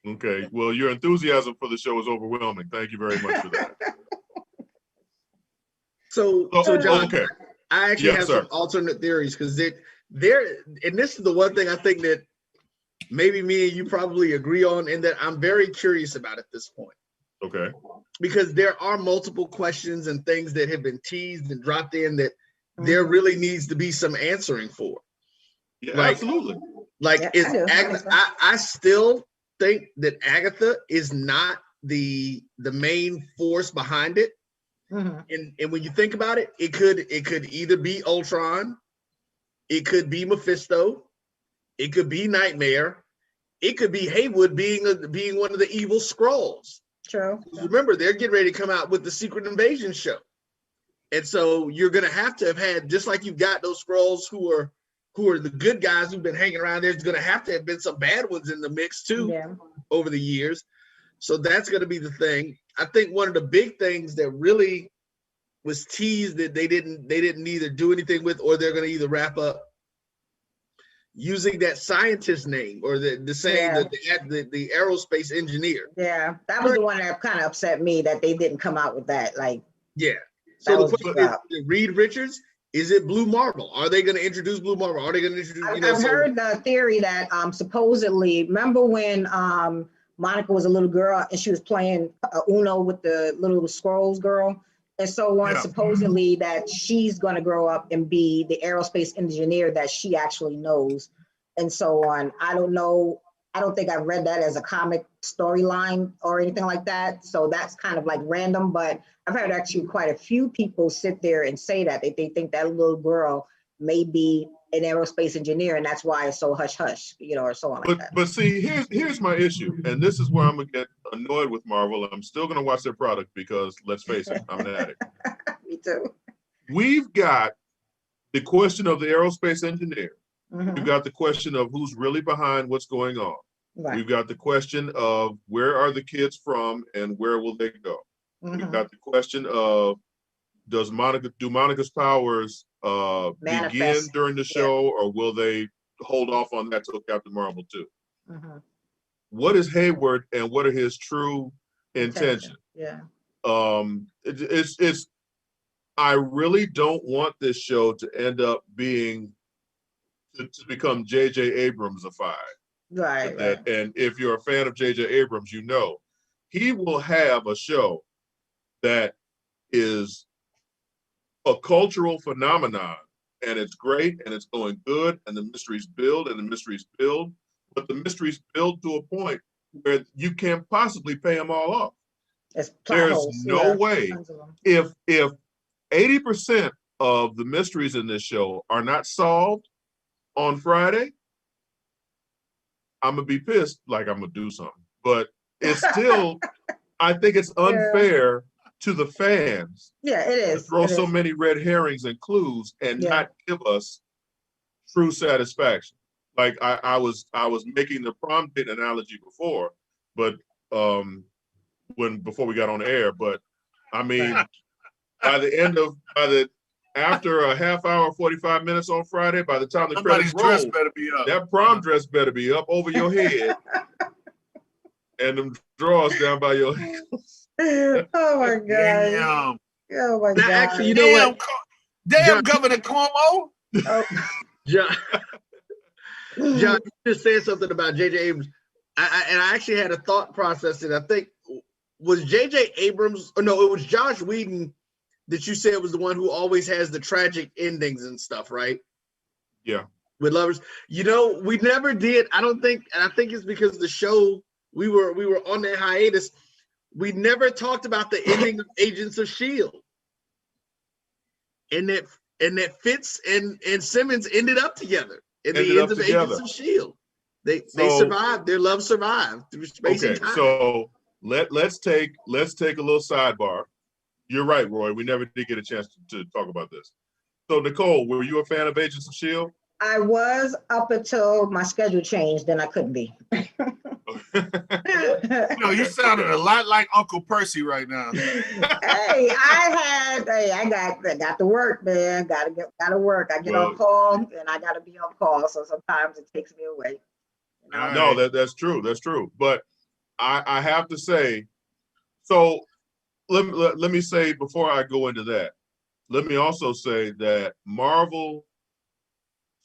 Okay. Well, your enthusiasm for the show is overwhelming. Thank you very much for that. So John, okay. I actually have some alternate theories because and this is the one thing I think that maybe me and you probably agree on, and that I'm very curious about at this point. Okay. Because there are multiple questions and things that have been teased and dropped in that there really needs to be some answering for. Yeah, absolutely. Like, I still think that Agatha is not the main force behind it. And when you think about it, it could either be Ultron, it could be Mephisto, it could be Nightmare, it could be Haywood being one of the evil Skrulls. True. Remember, they're getting ready to come out with the Secret Invasion show. And so you're gonna have to have had, just like you've got those Skrulls who are the good guys who've been hanging around, there's gonna have to have been some bad ones in the mix too over the years. So that's gonna be the thing. I think one of the big things that really was teased that they didn't either do anything with, or they're gonna either wrap up using that scientist name, or the aerospace engineer. Yeah, that was the one that kind of upset me, that they didn't come out with that. Like, yeah. So the question is, Reed Richards, is it Blue Marvel? Are they going to introduce Blue Marvel? Are they going to introduce? I've heard the theory that supposedly, remember when Monica was a little girl and she was playing Uno with the little Skrulls girl, and so on. Supposedly that she's going to grow up and be the aerospace engineer that she actually knows, and so on. I don't know. I don't think I've read that as a comic storyline or anything like that. So that's kind of like random, but I've heard actually quite a few people sit there and say that they think that little girl may be an aerospace engineer, and that's why it's so hush hush, or so on like that. But see, here's my issue, and this is where I'm gonna get annoyed with Marvel. I'm still gonna watch their product because, let's face it, I'm an addict. Me too. We've got the question of the aerospace engineer. We've got the question of who's really behind what's going on. Right. We've got the question of where are the kids from and where will they go. We've got the question of do Monica's powers begin during the show, or will they hold off on that till Captain Marvel 2? What is Hayward and what are his true intentions? Yeah. It's I really don't want this show to end up being to become J.J. Abrams-ified. Right. And if you're a fan of J.J. Abrams, he will have a show that is a cultural phenomenon, and it's great, and it's going good, and the mysteries build, but the mysteries build to a point where you can't possibly pay them all off. It's plot There's holes. no Yeah, way tons of them. if 80% of the mysteries in this show are not solved on Friday, I'm gonna be pissed. Like I'm gonna do something, but it's still. I think it's unfair to the fans. Yeah, it To is. throw It so is. many red herrings and clues and Yeah. not give us true satisfaction. Like I was making the prom date analogy before, but before we got on air, but I mean after a half hour, 45 minutes on Friday, by the time the Somebody's credits dress roll, better be up. that prom dress better be up over your head and them drawers down by your ankles. Oh my God. Damn. Oh my Now, God. actually, you know what? Damn, Governor Cuomo. Oh. John, you just said something about J.J. Abrams. I actually had a thought process, and I think was J.J. Abrams, or no, it was Josh Whedon that you said was the one who always has the tragic endings and stuff, right? Yeah. With lovers. You know, we never did, I don't think, and I think it's because the show, we were on that hiatus. We never talked about the ending of Agents of S.H.I.E.L.D. And that Fitz and Simmons ended up together in the end of Agents of S.H.I.E.L.D. They survived. Their love survived through space and time. So let's take a little sidebar. You're right, Roy. We never did get a chance to talk about this. So Nicole, were you a fan of Agents of S.H.I.E.L.D.? I was up until my schedule changed, then I couldn't be. You sounded a lot like Uncle Percy right now. I got to work, man. Gotta work. I get on call and I gotta be on call. So sometimes it takes me away. You know? No, that's true. That's true. But I have to say, so let me say before I go into that, let me also say that Marvel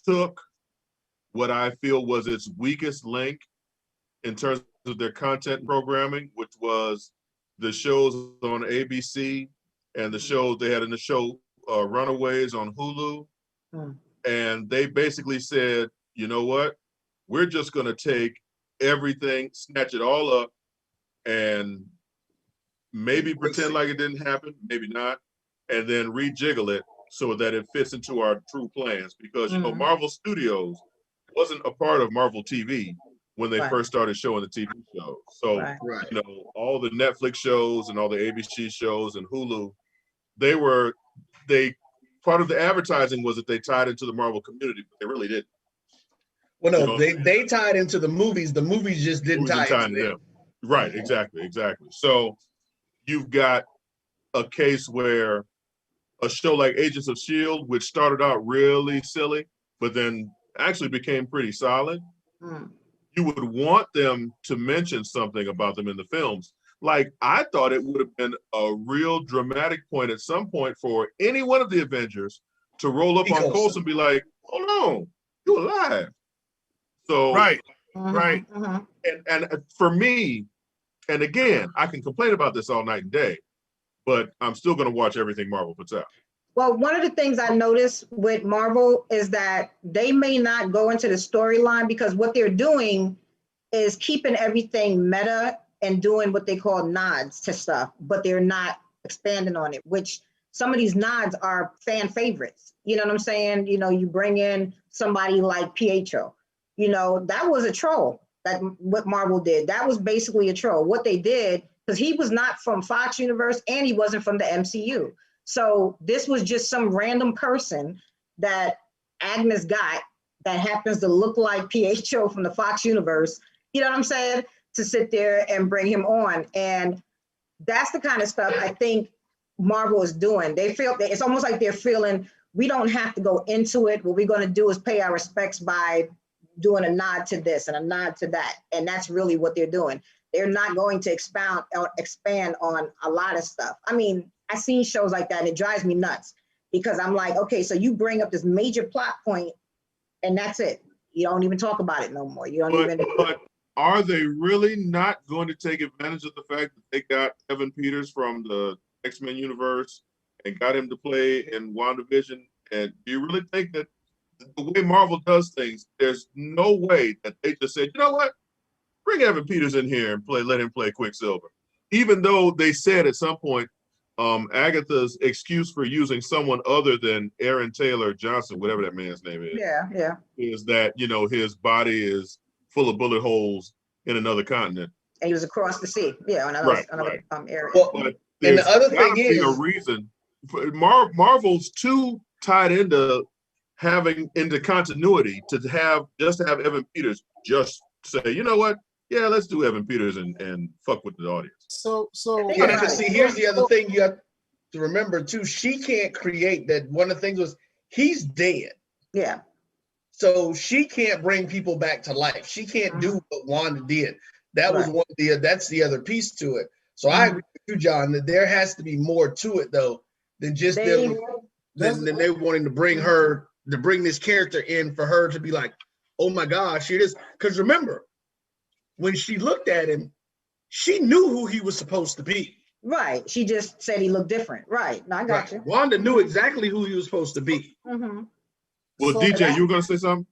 took what I feel was its weakest link in terms of their content programming, which was the shows on ABC and the shows they had in the show Runaways on Hulu. And they basically said, you know what? We're just going to take everything, snatch it all up, and maybe pretend like it didn't happen, maybe not, and then rejiggle it so that it fits into our true plans. Because, you know, Marvel Studios wasn't a part of Marvel TV when they first started showing the TV shows. So, you know, all the Netflix shows and all the ABC shows and Hulu, part of the advertising was that they tied into the Marvel community, but they really didn't. Well, no, they tied into the movies. The movies just didn't tie into them. Right, exactly. So you've got a case where a show like Agents of S.H.I.E.L.D., which started out really silly, but then actually became pretty solid, you would want them to mention something about them in the films. Like, I thought it would have been a real dramatic point at some point for any one of the Avengers to roll up on Coulson and be like, hold on, you're alive. So, right. And for me, and again, I can complain about this all night and day, but I'm still going to watch everything Marvel puts out. Well, one of the things I noticed with Marvel is that they may not go into the storyline because what they're doing is keeping everything meta and doing what they call nods to stuff, but they're not expanding on it, which some of these nods are fan favorites. You know what I'm saying? You know, you bring in somebody like Pietro, you know, that was a troll. That what Marvel did, that was basically a troll. What they did, because he was not from Fox Universe and he wasn't from the MCU. So this was just some random person that Agnes got that happens to look like Pietro from the Fox Universe, you know what I'm saying, to sit there and bring him on. And that's the kind of stuff I think Marvel is doing. They feel that it's almost like they're feeling we don't have to go into it. What we're going to do is pay our respects by doing a nod to this and a nod to that. And that's really what they're doing. They're not going to expand on a lot of stuff. I mean, I've seen shows like that and it drives me nuts because I'm like, okay, so you bring up this major plot point and that's it. You don't even talk about it no more. You don't But are they really not going to take advantage of the fact that they got Evan Peters from the X-Men universe and got him to play in WandaVision? And do you really think that the way Marvel does things, there's no way that they just said, you know what? Bring Evan Peters in here and let him play Quicksilver. even though they said at some point, Agatha's excuse for using someone other than Aaron Taylor Johnson, whatever that man's name is, is that, you know, his body is full of bullet holes in another continent. And he was across the sea, another area. Well, But and the other thing is a is reason Marvel's too tied into continuity to have Evan Peters just say, you know what? Yeah, let's do Evan Peters and fuck with the audience. So because see, here's the other thing you have to remember too. She can't create that. One of the things was he's dead. Yeah. So she can't bring people back to life. She can't do what Wanda did. That was one of that's the other piece to it. So I agree with you, John, that there has to be more to it though than just them than they wanting to bring this character in for her to be like, oh my gosh, it is. Because remember, when she looked at him, she knew who he was supposed to be. Right. She just said he looked different. Right. No, I got you. Wanda knew exactly who he was supposed to be. Mm-hmm. Well, so DJ, you were going to say something?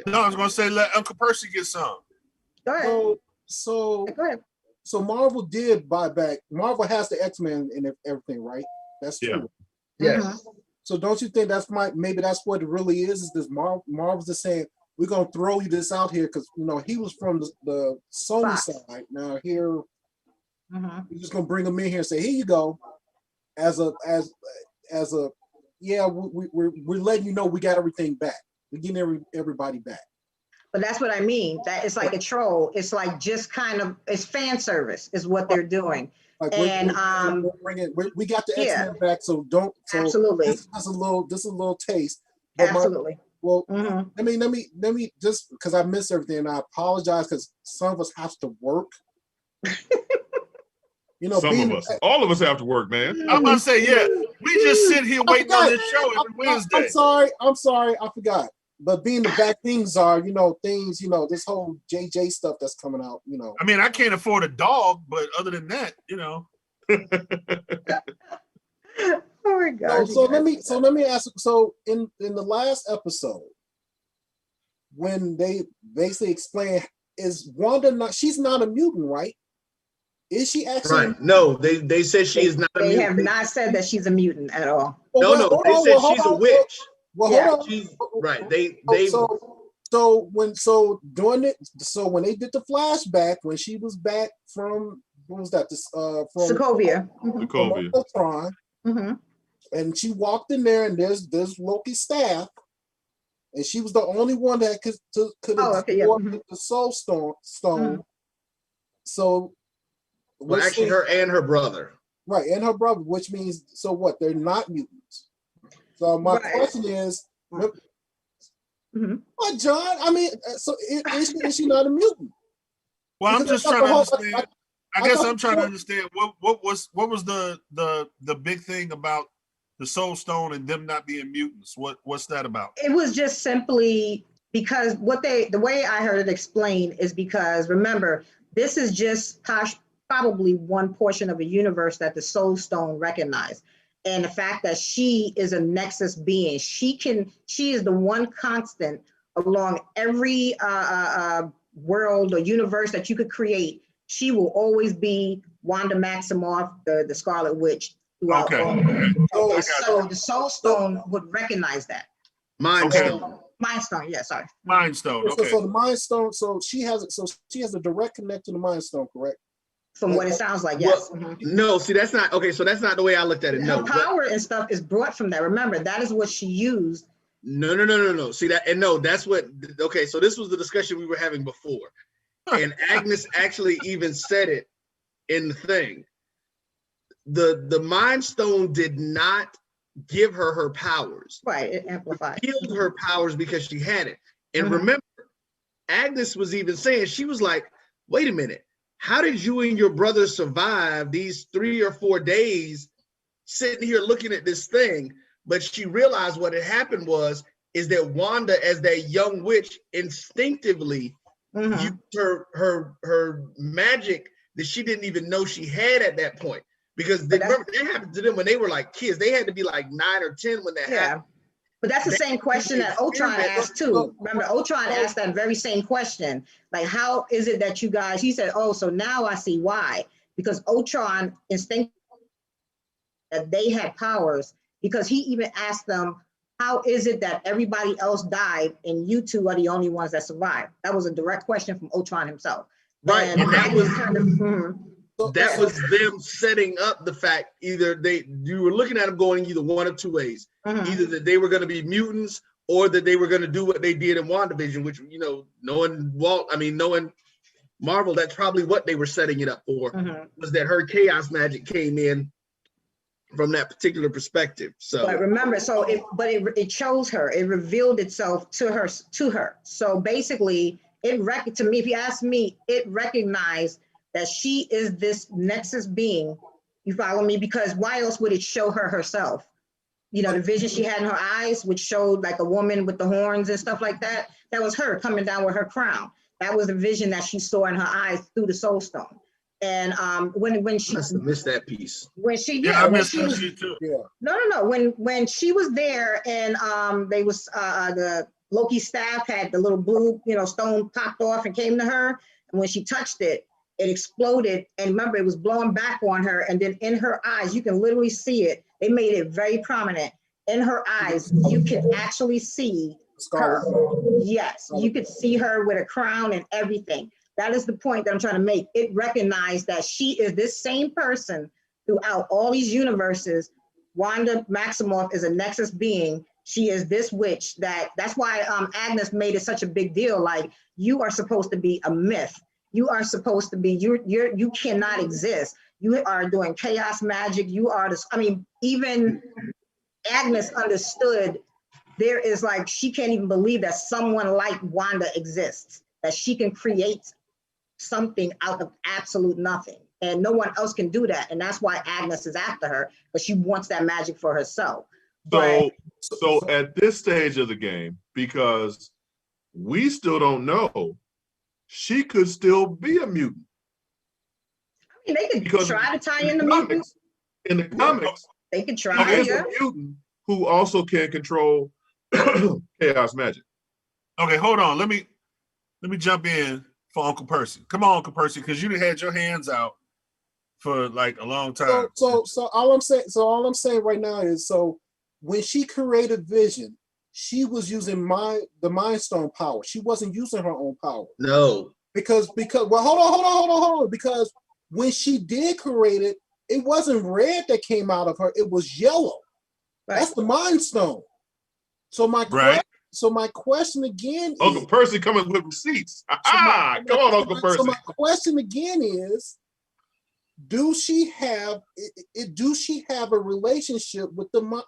No, I was going to say let Uncle Percy get some. Go ahead. So go ahead. So Marvel did buy back. Marvel has the X-Men and everything, right? That's true. Yeah. Yes. So don't you think maybe that's what it really is this Marvel's just saying, we're gonna throw you this out here because you know he was from the Sony side. Now here, we're just gonna bring him in here and say, here you go, as a we're letting you know we got everything back. We're getting everybody back. But that's what I mean. That it's like a troll. It's like just kind of it's fan service is what they're doing. Like and we got the X-Men back, so don't. So absolutely. This is a little taste. Absolutely. Let me just because I miss everything. And I apologize because some of us have to work. You know, all of us have to work, man. I'm gonna say, we just sit here waiting on this show every Wednesday. I'm sorry, I forgot. But being the back things are, this whole JJ stuff that's coming out, I mean, I can't afford a dog, but other than that, Oh my gosh. So let me ask. So in the last episode, when they basically explain, is Wanda not? She's not a mutant, right? Is she actually? Right. No, they said she is not a mutant. They have not said that she's a mutant at all. No, they said she's a witch. Well, hold on. Right. So when they did the flashback when she was back from what was that? From Sokovia. From Ultron. And she walked in there, and there's Loki's staff, and she was the only one that could absorb the Soul Stone. So, well, actually, her and her brother, right, and her brother, which means so what? They're not mutants. So my question is, what, John? I mean, so is she not a mutant? Well, I'm just trying to understand. I guess I'm trying to understand what was the big thing about the Soul Stone and them not being mutants. What's that about? It was just simply because the way I heard it explained is because remember, this is just probably one portion of a universe that the Soul Stone recognized. And the fact that she is a Nexus being, she is the one constant along every world or universe that you could create. She will always be Wanda Maximoff, the Scarlet Witch. Okay. So the Soul Stone would recognize that. Mind Stone. Mind Stone. Yeah, sorry. Mind Stone. Okay. So the Mind Stone. So she has a direct connect to the Mind Stone, correct? From what it sounds like, yes. Well, no, see, that's not okay. So that's not the way I looked at it. No, her power and stuff is brought from that. Remember, that is what she used. No. See that, and no, that's what. Okay, so this was the discussion we were having before, and Agnes actually even said it in the thing. The Mind Stone did not give her powers. Right, it amplified. It healed her powers because she had it. And remember, Agnes was even saying, she was like, wait a minute. How did you and your brother survive these 3 or 4 days sitting here looking at this thing? But she realized what had happened is that Wanda, as that young witch, instinctively used her magic that she didn't even know she had at that point. Because remember, that happened to them when they were like kids. They had to be like 9 or 10 when that happened. But that's the same question that Ultron asked too. Remember, Ultron asked that very same question. Like, how is it that you guys, he said, oh, so now I see why. because Ultron instinctively that they had powers, because he even asked them, how is it that everybody else died and you two are the only ones that survived? That was a direct question from Ultron himself. Right, and that was kind of that was them setting up the fact you were looking at them going either one of two ways, either that they were going to be mutants or that they were going to do what they did in WandaVision, which knowing Marvel, that's probably what they were setting it up for, was that her chaos magic came in from that particular perspective. So, but remember, it chose her. It revealed itself to her. So basically, to me, if you ask me, it recognized that she is this Nexus being. You follow me? Because why else would it show her herself? The vision she had in her eyes, which showed like a woman with the horns and stuff like that. That was her coming down with her crown. That was the vision that she saw in her eyes through the Soul Stone. And when she missed that piece. When she I missed that shit too. Yeah. No. When she was there and they was the Loki staff had the little blue stone popped off and came to her, and when she touched it, it exploded. And remember, it was blowing back on her, and then in her eyes, you can literally see it. They made it very prominent. In her eyes, you can actually see her. Yes, you could see her with a crown and everything. That is the point that I'm trying to make. It recognized that she is this same person throughout all these universes. Wanda Maximoff is a Nexus being. She is this witch. That's why Agnes made it such a big deal. Like, you are supposed to be a myth. You are supposed to be, you cannot exist. You are doing chaos magic. You are this, even Agnes understood there is she can't even believe that someone like Wanda exists, that she can create something out of absolute nothing. And no one else can do that. And that's why Agnes is after her, but she wants that magic for herself. So at this stage of the game, because we still don't know, she could still be a mutant. They could try to tie in the mutants. In the comics, they could try. There's a mutant who also can control chaos magic. Okay, hold on. Let me jump in for Uncle Percy. Come on, Uncle Percy, because you had your hands out for a long time. So all I'm saying right now is, so when she created Vision, she was using the Mind Stone power. She wasn't using her own power. No. Because hold on. Because when she did create it, it wasn't red that came out of her, it was yellow. Right. That's the Mind Stone. So my question again Uncle Percy coming with receipts. Come on, Uncle Percy. So my question again is, do she have a relationship with the Mind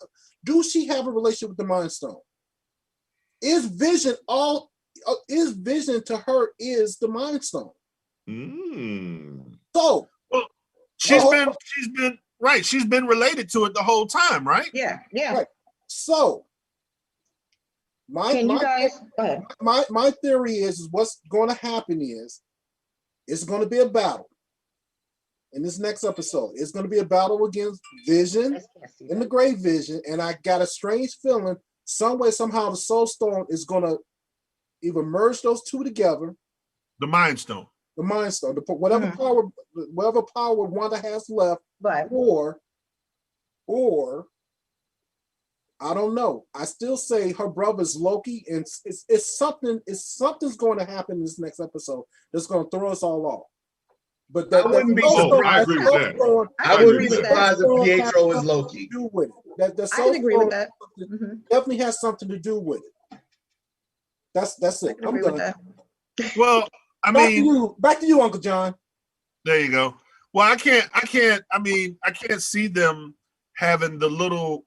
Stone? Is Vision to her is the Mind Stone? So she's been related to it the whole time, right? Yeah. Right. So my theory is what's going to happen is it's going to be a battle in this next episode. It's going to be a battle against Vision and the Great Vision, and I got a strange feeling some way somehow the Soul Stone is going to either merge those two together. The Mind Stone. The Mind Stone. Whatever power Wanda has left, right. or I don't know. I still say her brother's Loki, and something's going to happen in this next episode that's going to throw us all off. But I wouldn't be surprised. I agree with that. I wouldn't be surprised if Pietro is Loki. I can agree with that. Definitely has something to do with it. That's it. I'm done. Well, back to you, Uncle John. There you go. Well, I can't see them having the little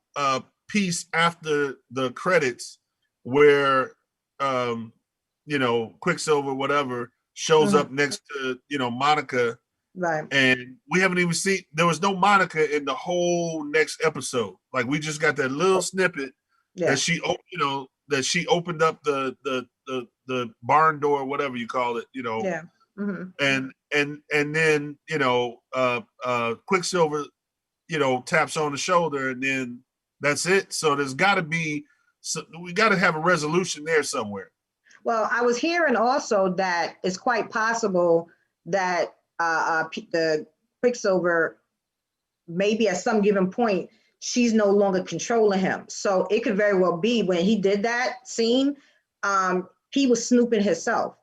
piece after the credits where Quicksilver, whatever, shows up next to Monica. Right. And we haven't even seen, there was no Monica in the whole next episode. Like, we just got that little snippet that she opened up the barn door, whatever you call it, Yeah. And then Quicksilver taps on the shoulder, and then that's it. So there's got to be, we got to have a resolution there somewhere. Well, I was hearing also that it's quite possible that the Quicksilver, maybe at some given point, she's no longer controlling him. So it could very well be when he did that scene, he was snooping himself.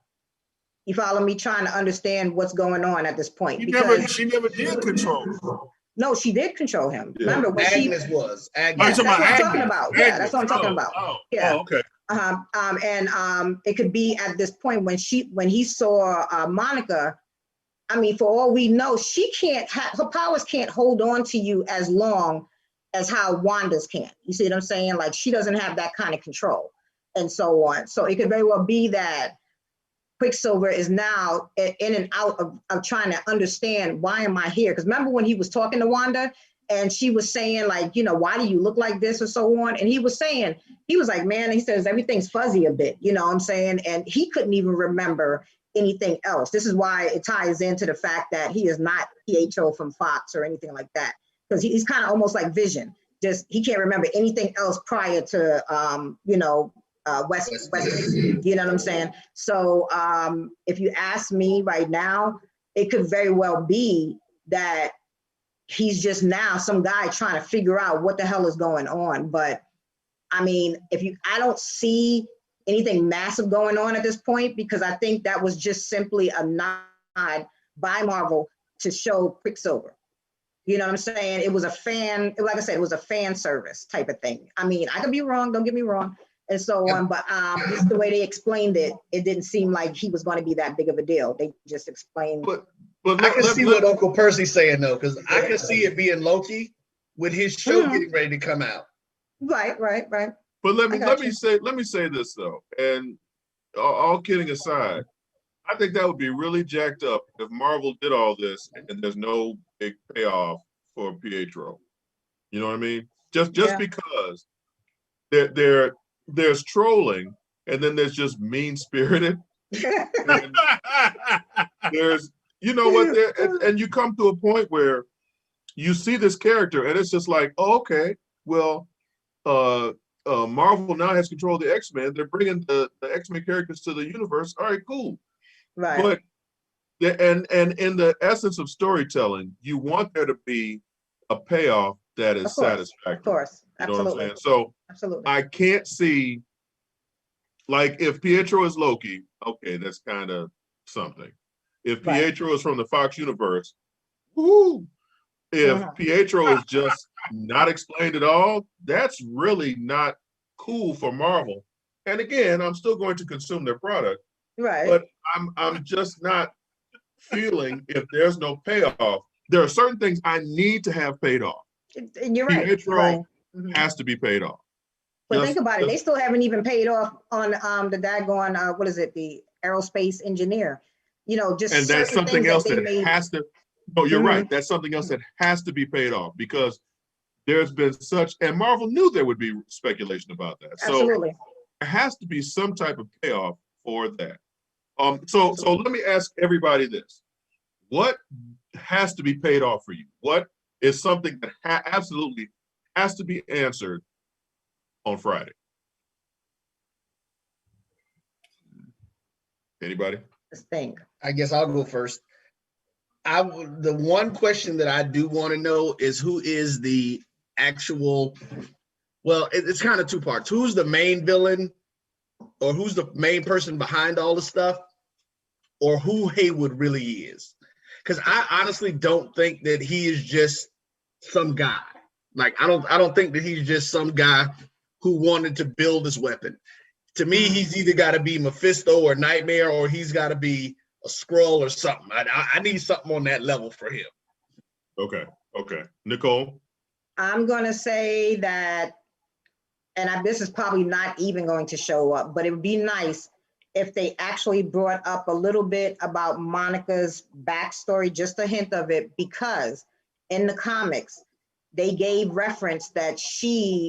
You follow me? Trying to understand what's going on at this point. She never did control him. No, she did control him. Yeah. Remember when Agnes was. Yeah, that's what I'm talking about. Yeah, that's what I'm talking about. Yeah. Okay. And it could be at this point when he saw Monica. I mean, for all we know, her powers can't hold on to you as long as how Wanda's can. You see what I'm saying? Like, she doesn't have that kind of control and so on. So it could very well be that Quicksilver is now in and out of trying to understand, why am I here? Because remember when he was talking to Wanda and she was saying, like, you know, why do you look like this or so on? And he was like, man, he says, everything's fuzzy a bit, you know what I'm saying? And he couldn't even remember anything else. This is why it ties into the fact that he is not Pietro from Fox or anything like that, because he's kind of almost like Vision. Just he can't remember anything else prior to West, you know what I'm saying? So if you ask me right now, it could very well be that he's just now some guy trying to figure out what the hell is going on. But I mean, I don't see anything massive going on at this point, because I think that was just simply a nod by Marvel to show Quicksilver. You know what I'm saying? It was like I said, it was a fan service type of thing. I mean, I could be wrong, don't get me wrong, and so on, but just the way they explained it, it didn't seem like he was going to be that big of a deal. They just explained. But I can see what Uncle Percy's saying, though, because I can see it being Loki with his show getting ready to come out. Right. But let me say this though, and all kidding aside, I think that would be really jacked up if Marvel did all this and there's no big payoff for Pietro. You know what I mean? Just because there's trolling and then there's just mean-spirited. There's, you know what, and you come to a point where you see this character and it's just like, oh, okay, well, Marvel now has control of the X-Men. They're bringing the X-Men characters to the universe. All right, cool. Right. But and in the essence of storytelling, you want there to be a payoff that is satisfactory. Of course, absolutely. You know what I'm saying? So absolutely. I can't see, like, if Pietro is Loki, okay, that's kind of something. If Pietro is from the Fox universe, woo. If Pietro is just not explained at all, that's really not cool for Marvel. And again, I'm still going to consume their product. Right. But I'm just not feeling, if there's no payoff, there are certain things I need to have paid off. And you're right. Pietro has to be paid off. But think about it, they still haven't even paid off on the daggone, what is it, the aerospace engineer. You know, just and that's something else that has to. No, you're right. That's something else that has to be paid off, because there's been such, and Marvel knew there would be speculation about that. Absolutely. So there has to be some type of payoff for that. So let me ask everybody this: what has to be paid off for you? What is something that absolutely has to be answered on Friday? Anybody? This thing. I guess I'll go first. The one question that I do want to know is who is the actual, well, it's kind of two parts. Who's the main villain, or who's the main person behind all the stuff, or who Haywood really is? Because I honestly don't think that he is just some guy. Like, I don't think that he's just some guy who wanted to build this weapon. To me, he's either got to be Mephisto or Nightmare, or he's got to be a Skrull or something. I need something on that level for him. Okay. Nicole? I'm going to say that, and this is probably not even going to show up, but it would be nice if they actually brought up a little bit about Monica's backstory, just a hint of it, because in the comics, they gave reference that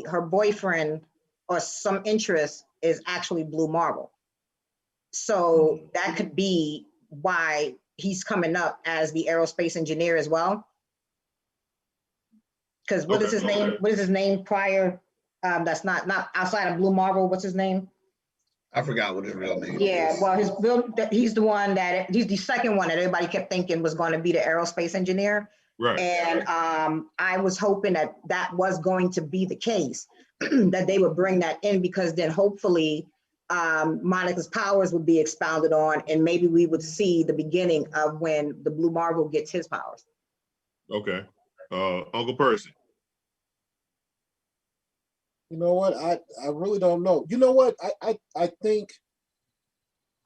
her boyfriend or some interest is actually Blue Marvel. So that could be why he's coming up as the aerospace engineer as well. Because what is his name? What is his name prior? That's not outside of Blue Marvel. What's his name? I forgot what his real name is. Yeah, well, he's the one he's the second one that everybody kept thinking was going to be the aerospace engineer. Right. And I was hoping that was going to be the case, that they would bring that in, because then hopefully Monica's powers would be expounded on, and maybe we would see the beginning of when the Blue Marvel gets his powers. Okay. Uncle Percy. You know what? I really don't know. You know what? I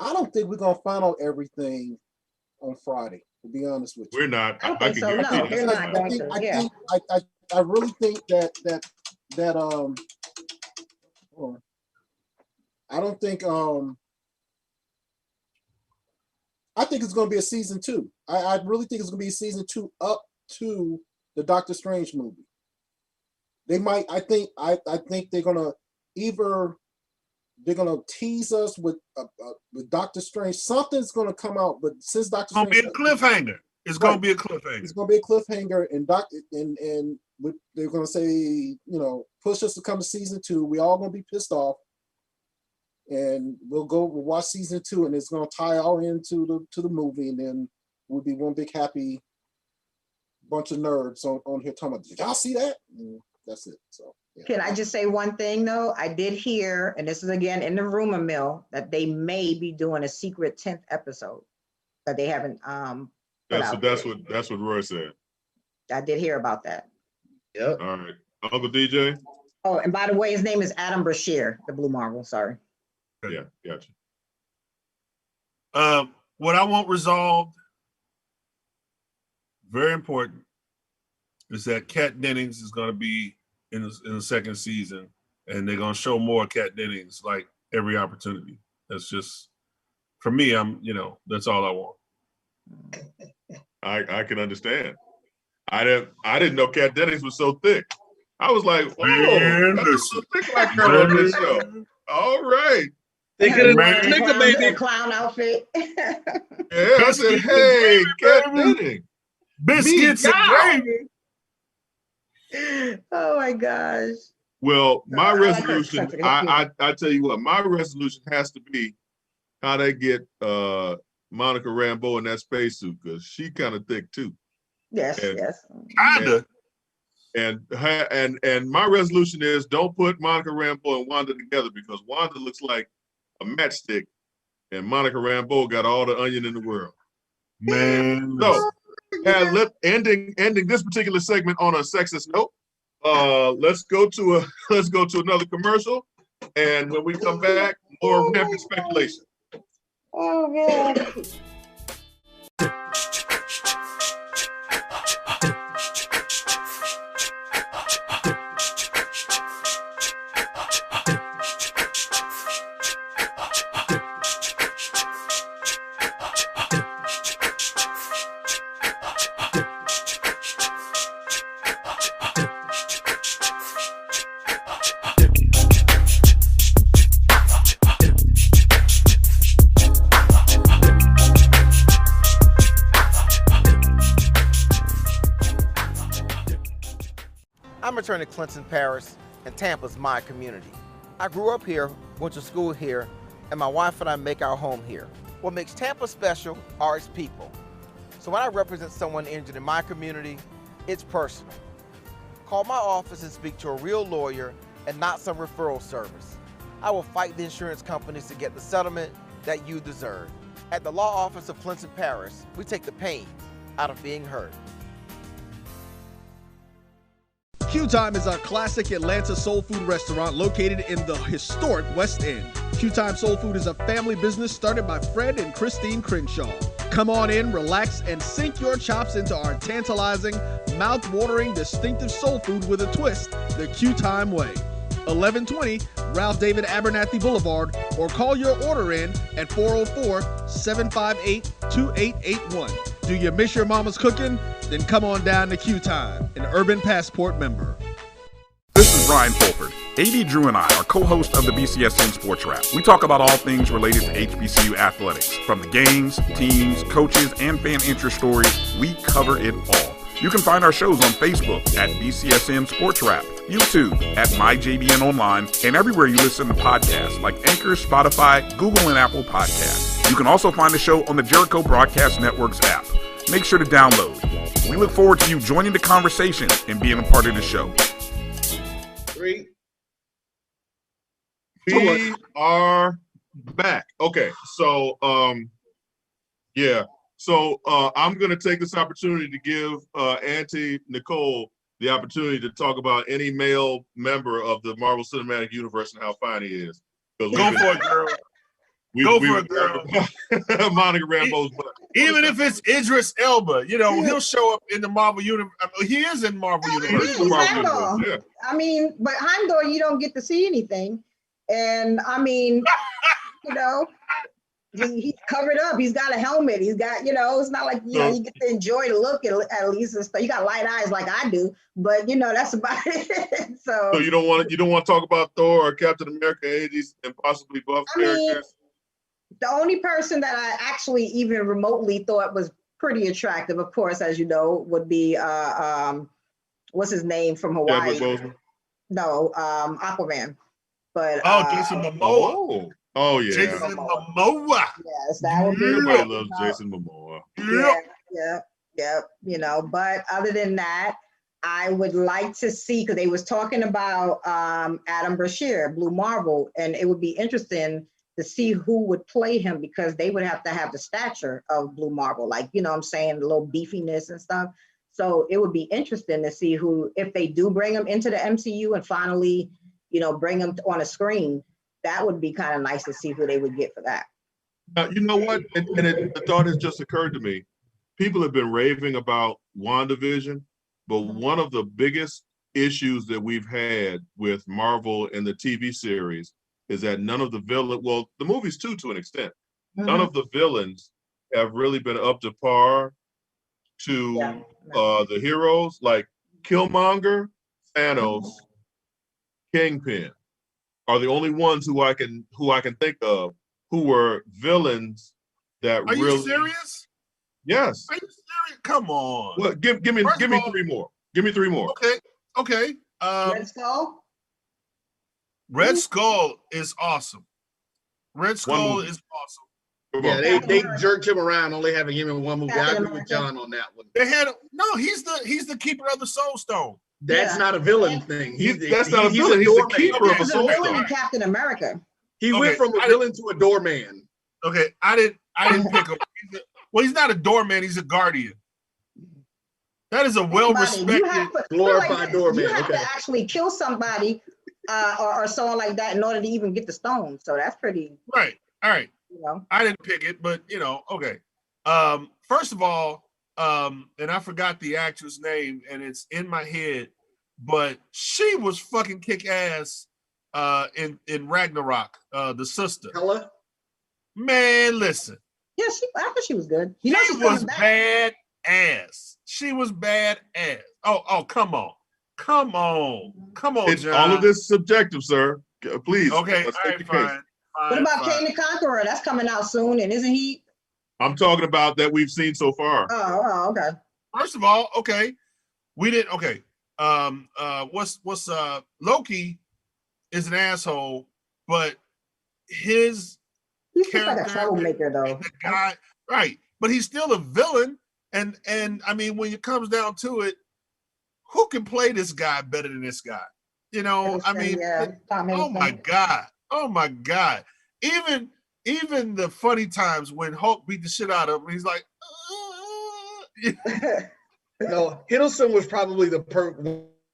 don't think we're gonna find out everything on Friday, to be honest with you. We're not. I don't think so. No, they're not going to. I really think that I don't think I think it's gonna be a season 2. I really think it's gonna be a season 2 up to the Doctor Strange movie. They might. I think they're gonna tease us with Doctor Strange. Something's gonna come out, but since Doctor Strange, it's gonna be a cliffhanger. It's gonna be a cliffhanger. It's gonna be a cliffhanger, and they're gonna say, push us to come to season 2. We all gonna be pissed off, and we'll watch season 2, and it's gonna tie all into the movie, and then we'll be one big happy bunch of nerds on here talking about, did y'all see that? And that's it. So yeah. Can I just say one thing though? I did hear, and this is again in the rumor mill, that they may be doing a secret 10th episode that they haven't That's what Roy said. I did hear about that. Yep. All right. Uncle DJ? Oh, and by the way, his name is Adam Brashear, the Blue Marvel. Sorry. Yeah, gotcha. What I want resolved, very important, is that Kat Dennings is going to be in the second season, and they're going to show more Kat Dennings like every opportunity. That's just, for me, that's all I want. I can understand. I didn't know Kat Dennings was so thick. I was like, oh, so thick like her on this show. All right. They could have a clown outfit. Yeah, I said, hey, Kat Dennings. Biscuits and gravy. Oh my gosh. Well, my resolution, I tell you what, my resolution has to be how they get Monica Rambeau in that spacesuit, because she kind of thick too. Yes, yes. Kinda. And my resolution is don't put Monica Rambeau and Wanda together, because Wanda looks like a matchstick, and Monica Rambeau got all the onion in the world. Man. So, ending this particular segment on a sexist note. Let's go to another commercial, and when we come back, more rampant speculation. Oh man. I'm attorney Clinton Paris, and Tampa's my community. I grew up here, went to school here, and my wife and I make our home here. What makes Tampa special are its people. So when I represent someone injured in my community, it's personal. Call my office and speak to a real lawyer and not some referral service. I will fight the insurance companies to get the settlement that you deserve. At the law office of Clinton Paris, we take the pain out of being hurt. Q Time is our classic Atlanta soul food restaurant located in the historic West End. Q Time Soul Food is a family business started by Fred and Christine Crenshaw. Come on in, relax, and sink your chops into our tantalizing, mouth-watering, distinctive soul food with a twist, the Q Time way. 1120 Ralph David Abernathy Boulevard, or call your order in at 404-758-2881. Do you miss your mama's cooking? Then come on down to Q Time, an Urban Passport member. This is Brian Fulford. AD Drew and I are co-hosts of the BCSN Sports Wrap. We talk about all things related to HBCU athletics. From the games, teams, coaches, and fan interest stories, we cover it all. You can find our shows on Facebook at BCSN Sports Wrap, YouTube at MyJBN Online, and everywhere you listen to podcasts like Anchor, Spotify, Google, and Apple Podcasts. You can also find the show on the Jericho Broadcast Network's app. make sure to download. We look forward to you joining the conversation and being a part of the show. 3. We are back. Okay, so yeah. So I'm gonna take this opportunity to give Auntie Nicole the opportunity to talk about any male member of the Marvel Cinematic Universe and how fine he is. Go for it, girl. Go for it, girl. Monica Rambeau's butt. Even if it's Idris Elba, you know, he'll show up in the Marvel Universe. I mean, he is in Marvel Universe. He's Heimdall. Yeah. I mean, but Heimdall, you don't get to see anything. And I mean, you know, he's covered up. He's got a helmet. He's got, you know, it's not like, you know, you get to enjoy the look at least and stuff. You got light eyes like I do, but you know, that's about it. So you don't want to talk about Thor or Captain America, any of these impossibly buff characters? The only person that I actually even remotely thought was pretty attractive, of course, as you know, would be what's his name from Hawaii? No, Aquaman. But Jason Momoa. Oh yeah. Jason Momoa. Yes, that would be. Everybody loves Jason Momoa. Yeah. You know, but other than that, I would like to see, because they was talking about Adam Brashear, Blue Marvel, and it would be interesting to see who would play him, because they would have to have the stature of Blue Marvel, like, you know what I'm saying, a little beefiness and stuff. So it would be interesting to see who, if they do bring him into the MCU and finally, you know, bring him on a screen, that would be kind of nice to see who they would get for that. You know what? And the thought has just occurred to me. People have been raving about WandaVision, but one of the biggest issues that we've had with Marvel and the TV series is that none of the villains, well, the movies too, to an extent, none of the villains have really been up to par to the heroes. Like Killmonger, Thanos, Kingpin are the only ones who I can think of who were villains that Are you serious? Yes. Are you serious? Come on. Well, give me 3 more. Give me 3 more. Okay. Red Skull? Red Skull is awesome. Red Skull is awesome. Yeah, they jerked him around, only having him in one movie. I agree with John on that one. He's the keeper of the Soul Stone. That's not a villain thing. That's not a villain. He's the keeper of a Soul Stone. Villain in Captain America. He went from a villain to a doorman. Okay, I didn't pick him. He's not a doorman. He's a guardian. That is a well-respected, glorified doorman. You have to actually kill somebody or someone like that in order to even get the stone. So that's pretty. Right. All right. You know. I didn't pick it, but you know, okay. First of all, and I forgot the actress name, and it's in my head, but she was fucking kick ass in Ragnarok, the sister. Hela? Man, listen. Yeah, I thought she was good. She was bad ass. She was bad ass. Oh, come on. It's John. all of this subjective, sir. Please. Okay, let's all take right, the case. fine. What about Kang the Conqueror? That's coming out soon, and isn't he? I'm talking about that we've seen so far. Oh, okay. First of all, okay, we did okay. What's Loki is an asshole, but his he's just like a troublemaker, though. The guy, right? But he's still a villain, and I mean, when it comes down to it, who can play this guy better than this guy? You know, I mean, oh my god! Even the funny times when Hulk beat the shit out of him, he's like, No, Hiddleston was probably one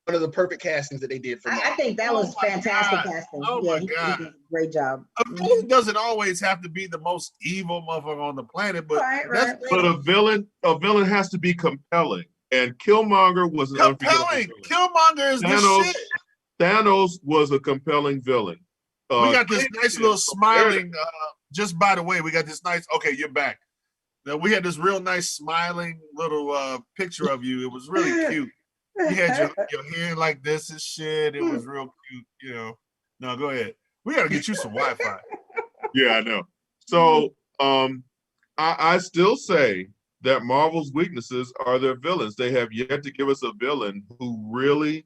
of the perfect castings that they did for me. I think that was fantastic casting. Oh my god, he did a great job. A villain doesn't always have to be the most evil motherfucker on the planet, but But a villain has to be compelling, and Killmonger was compelling. Killmonger is the shit. Thanos was a compelling villain. We got this nice little smiling. Just by the way, we got this nice. Okay, you're back. Now we had this real nice smiling little picture of you. It was really cute. You had your hair like this and shit. It was real cute. You know. No, go ahead. We gotta get you some Wi-Fi. Yeah, I know. So I still say that Marvel's weaknesses are their villains. They have yet to give us a villain who really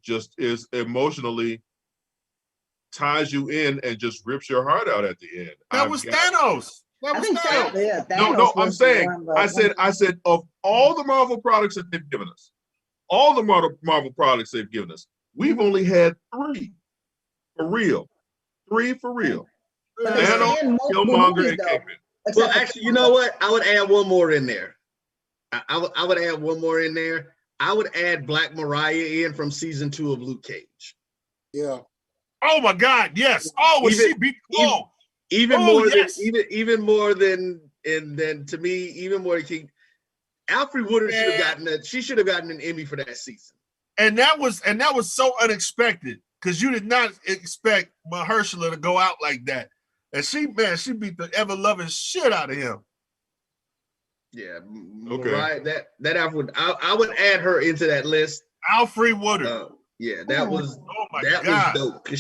just is emotionally ties you in and just rips your heart out at the end. That was Thanos. That was No, I'm saying, I said of all the Marvel products that they've given us, all the Marvel products they've given us, we've only had 3 for real. 3 for real. Thanos, Killmonger, and Kingpin. Well, actually, you know what? I would add one more in there. I would add one more in there. I would add Black Mariah in from season 2 of Luke Cage. Yeah. Oh my God! Yes. Oh, was she be cool? Even more than to me, even more than King. Alfred Woodard should have gotten she should have gotten an Emmy for that season. And that was so unexpected because you did not expect Mahershala to go out like that. And she beat the ever loving shit out of him. Yeah, okay. Right. That Alfred, I would add her into that list. Alfred Woodard. Yeah, that was dope because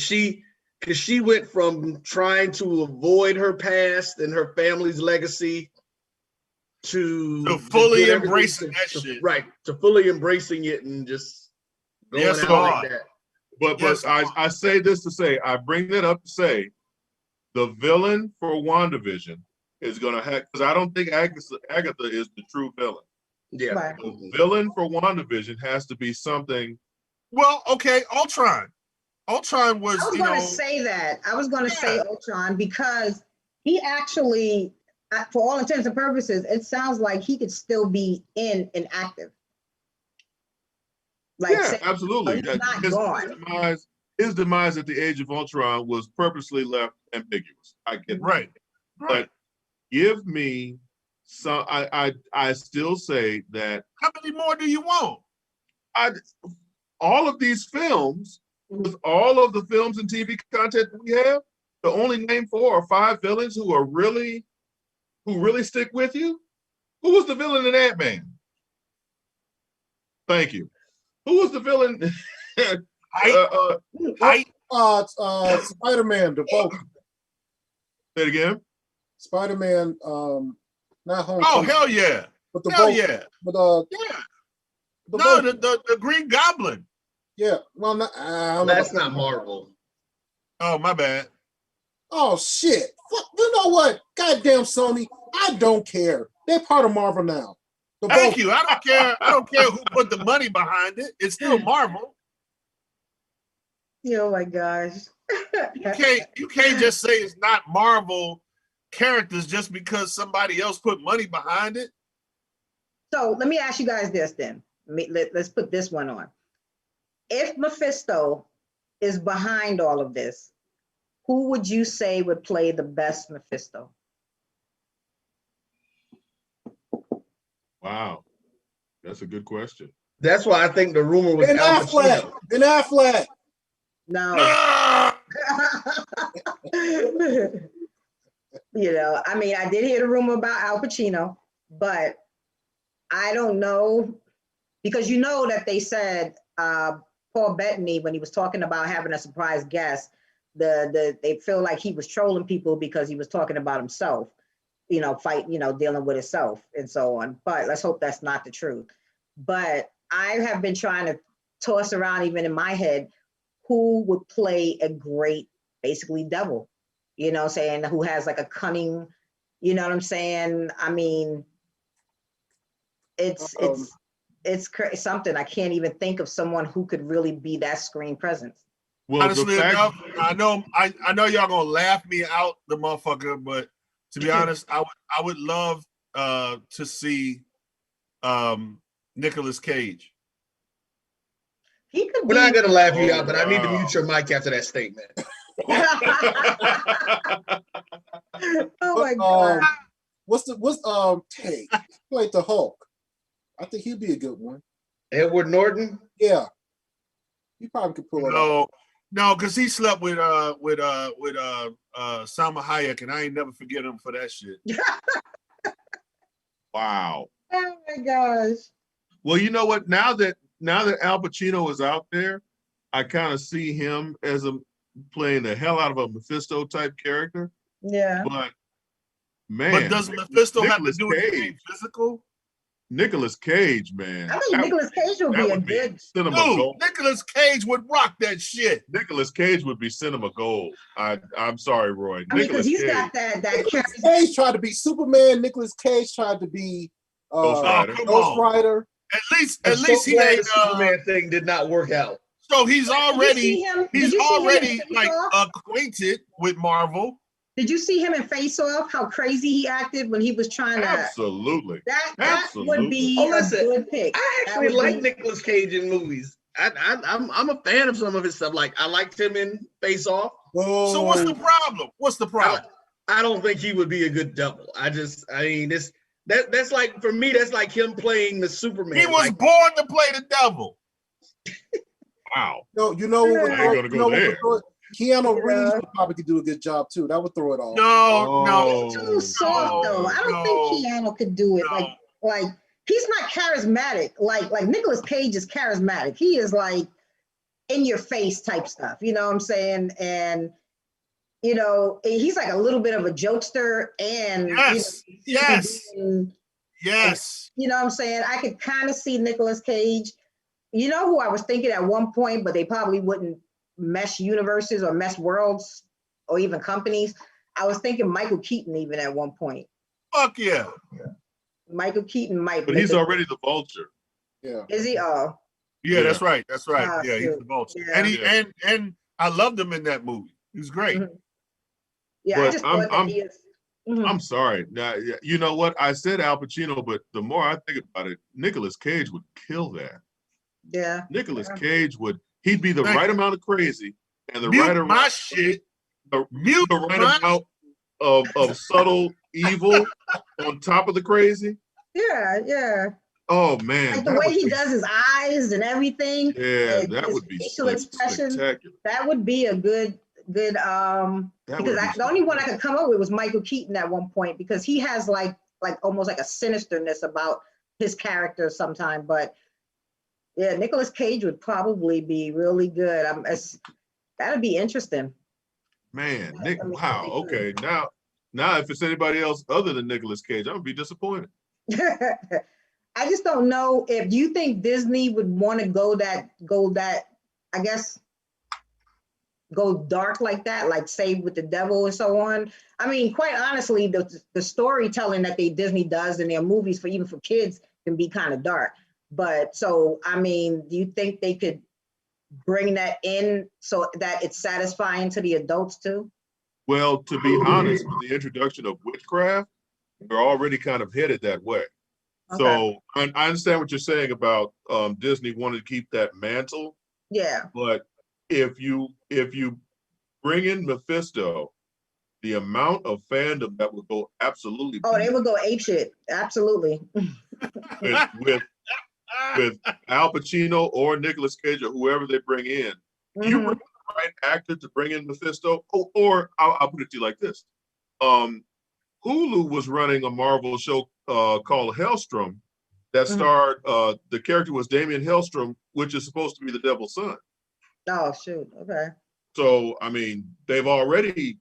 she went from trying to avoid her past and her family's legacy to fully embracing that shit. Right, to fully embracing it and just going out like that. But I say this to say, I bring that up to say, the villain for WandaVision is going to have, because I don't think Agatha is the true villain. Yeah. Right. The villain for WandaVision has to be something. Well, okay, Ultron. Ultron was. I was going to say that. I was going to say Ultron because he actually, for all intents and purposes, it sounds like he could still be in and active. Like, Absolutely. He's not gone. His demise at the age of Ultron was purposely left ambiguous. I get right. But give me some. I still say that. How many more do you want? All of these films, with all of the films and TV content that we have, to only name 4 or 5 villains who really stick with you. Who was the villain in Ant-Man? Thank you. Who was the villain? Spider-Man, the Vulcan. Say it again. Spider-Man, not Homecoming. Oh, hell yeah. But the hell Vulcan. yeah. But the Green Goblin. Yeah. Well, that's not Marvel. Oh, my bad. Oh shit. You know what? Goddamn Sony. I don't care. They're part of Marvel now. Thank you. I don't care. I don't care who put the money behind it. It's still Marvel. Oh my gosh. You can't just say it's not Marvel characters just because somebody else put money behind it. So let me ask you guys this then. Let's put this one on. If Mephisto is behind all of this, who would you say would play the best Mephisto? Wow. That's a good question. That's why I think the rumor was Ben Affleck. No. I mean, I did hear the rumor about Al Pacino, but I don't know, because that they said Paul Bettany, when he was talking about having a surprise guest, they feel like he was trolling people because he was talking about himself, dealing with himself and so on. But let's hope that's not the truth. But I have been trying to toss around, even in my head, who would play a great, basically, devil, saying, who has like a cunning, you know what I'm saying? I mean, it's something. I can't even think of someone who could really be that screen presence. Well, honestly enough, I know y'all gonna laugh me out, the motherfucker, but to be honest, I would love to see Nicolas Cage. We're not gonna laugh you out, but I need to mute your mic after that statement. Oh my god! What's Tay? Like the Hulk. I think he'd be a good one. Edward Norton. Yeah, he probably could pull it off. No, because he slept with Salma Hayek, and I ain't never forget him for that shit. Wow. Oh my gosh. Well, you know what? Now that Al Pacino is out there, I kind of see him as playing the hell out of a Mephisto type character. Yeah. But man, but does Mephisto have to do anything physical? Nicolas Cage, man. I think Nicolas Cage would be a good cinema Dude, gold. Nicolas Cage would rock that shit. Nicolas Cage would be cinema gold. I'm sorry, Roy. I mean, because Nicolas he's Cage. got that Nicolas Cage tried to be Superman. Nicolas Cage tried to be Ghost Rider. Ghost Rider. At least I'm so he glad ain't. the Superman thing did not work out. So he's already like Off? acquainted with Marvel. Did you see him in Face Off? How crazy he acted when he was trying to. Absolutely. That would be Oh, a listen, good pick. I That actually would like be- Nicolas Cage in movies. I'm a fan of some of his stuff. Like I liked him in Face Off. So what's the problem? What's the problem? I don't think he would be a good double. I mean, that's like, for me, that's like him playing the Superman. He was born to play the devil. Wow. No, you know what? I ain't gonna go there. Keanu Reeves would probably could do a good job too. That would throw it off. No. Too soft though. I don't think Keanu could do it. Like he's not charismatic. Like Nicolas Cage is charismatic. He is like in your face type stuff. You know what I'm saying? And you know, he's like a little bit of a jokester and yes. You know what I'm saying? I could kind of see Nicolas Cage. You know who I was thinking at one point, but they probably wouldn't mesh universes or mesh worlds or even companies. I was thinking Michael Keaton even at one point. Fuck yeah. Michael Keaton might. But he's already the Vulture. Yeah. Is he? Oh. Yeah, that's right. That's right. Ah, Yeah, he's shoot. the Vulture. Yeah. And I loved him in that movie. He was great. Mhm. Yeah, I But just thought that he is. I'm sorry. Now, you know what? I said Al Pacino, but the more I think about it, Nicolas Cage would kill that. Yeah. Nicolas Cage he'd be the right amount of crazy and the Mute right amount my shit. the right amount of subtle evil on top of the crazy. Yeah, yeah. Oh man. Like the that way would he be- does his eyes and everything. Yeah, and that his would be facial expression. spectacular. That would be a good because the only one I could come up with was Michael Keaton at one point because he has like almost like a sinisterness about his character sometime. But yeah, Nicolas Cage would probably be really good. That'd be interesting. Man, Nick, wow. Okay, now if it's anybody else other than Nicolas Cage, I would be disappointed. I just don't know if you think Disney would want to go that I guess go dark like that, like Save with the Devil and so on. I mean, quite honestly, the storytelling that Disney does in their movies even for kids can be kind of dark. But so I mean, do you think they could bring that in so that it's satisfying to the adults too? Well, to be honest, with the introduction of witchcraft, we're already kind of headed that way. Okay. So I understand what you're saying about Disney wanting to keep that mantle. Yeah. But if you bring in Mephisto, the amount of fandom that would go absolutely Oh, they would go apeshit. Absolutely. with Al Pacino or Nicolas Cage or whoever they bring in, you bring the right actor to bring in Mephisto, or I'll put it to you like this. Hulu was running a Marvel show called Hellstrom that starred, the character was Damien Hellstrom, which is supposed to be the devil's son. Oh, shoot. Okay. So, I mean, they've already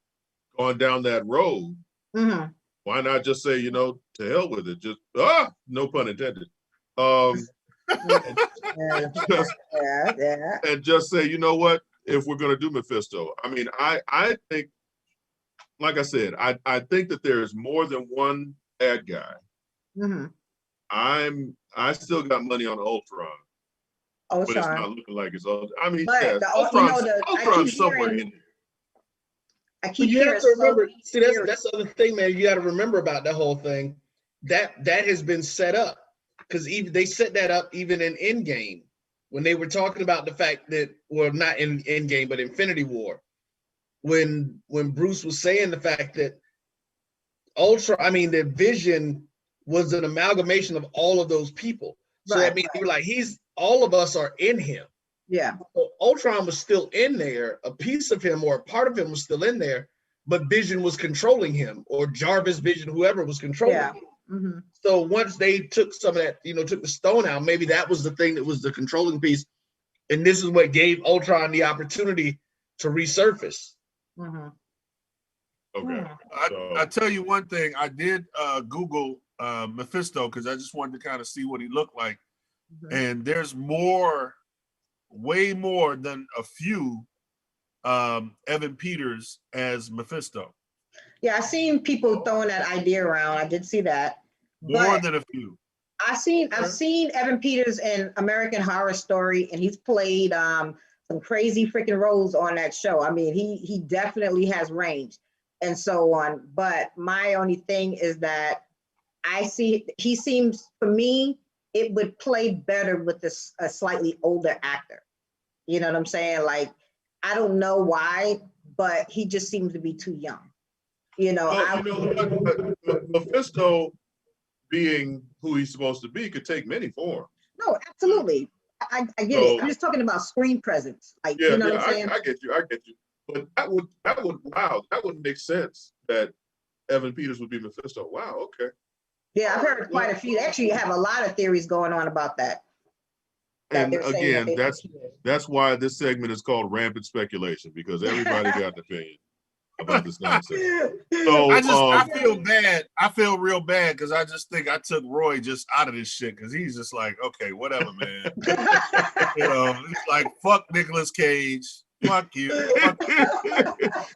gone down that road. Mm-hmm. Why not just say, to hell with it? Just, no pun intended. And just say, you know what, if we're going to do Mephisto, I mean, I think, like I said, I think that there is more than one bad guy. Mm-hmm. I still got money on Ultron. But it's not looking like it's all. I mean, but Ultron's somewhere in there. I keep you have to remember. See, hearing. that's the other thing, man. You got to remember about that whole thing. That has been set up because even they set that up even in Endgame when they were talking about the fact that, well, not in Endgame, but Infinity War, when Bruce was saying the fact that the Vision was an amalgamation of all of those people. So that means they were like, all of us are in him. Yeah. So Ultron was still in there. A piece of him or a part of him was still in there, but Vision was controlling him, or Jarvis, Vision, whoever was controlling him. Mm-hmm. So once they took some of that, took the stone out, maybe that was the thing that was the controlling piece. And this is what gave Ultron the opportunity to resurface. Mm-hmm. Okay. I tell you one thing. I did Google Mephisto because I just wanted to kind of see what he looked like. And there's way more than a few Evan Peters as Mephisto. Yeah, I seen people throwing that idea around. I did see that. More than a few. I've seen Evan Peters in American Horror Story, and he's played some crazy freaking roles on that show. I mean, he definitely has range and so on. But my only thing is that he seems, for me, it would play better with a slightly older actor. You know what I'm saying? Like, I don't know why, but he just seems to be too young. You know, Mephisto, being who he's supposed to be, could take many forms. No, absolutely. I get it. I'm just talking about screen presence. Like, Yeah, you know what I'm saying? I get you. But that would make sense that Evan Peters would be Mephisto. Wow, okay. Yeah, I've heard quite a few. Actually, you have a lot of theories going on about that. And again, that's why this segment is called Rampant Speculation, because everybody got an opinion about this nonsense. So I feel bad. I feel real bad because I just think I took Roy just out of this shit because he's just like, okay, whatever, man. You know, it's like fuck Nicolas Cage. Fuck you.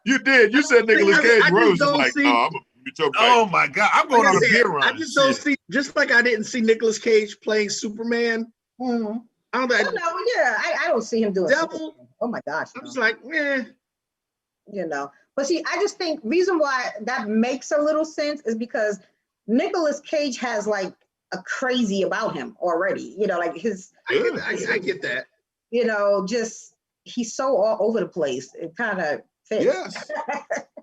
You did. You said Nicolas Cage. Roy was just like, no, I'm gonna be your back. Oh my god, I'm going on a beer run. I just don't see. Just like I didn't see Nicolas Cage playing Superman. Mm-hmm. I don't see him doing Devil. Oh my gosh. I'm just like, eh. You know. But see, I just think reason why that makes a little sense is because Nicolas Cage has like a crazy about him already. You know, like his. I get that. You know, just he's so all over the place. It kind of fits. Yes.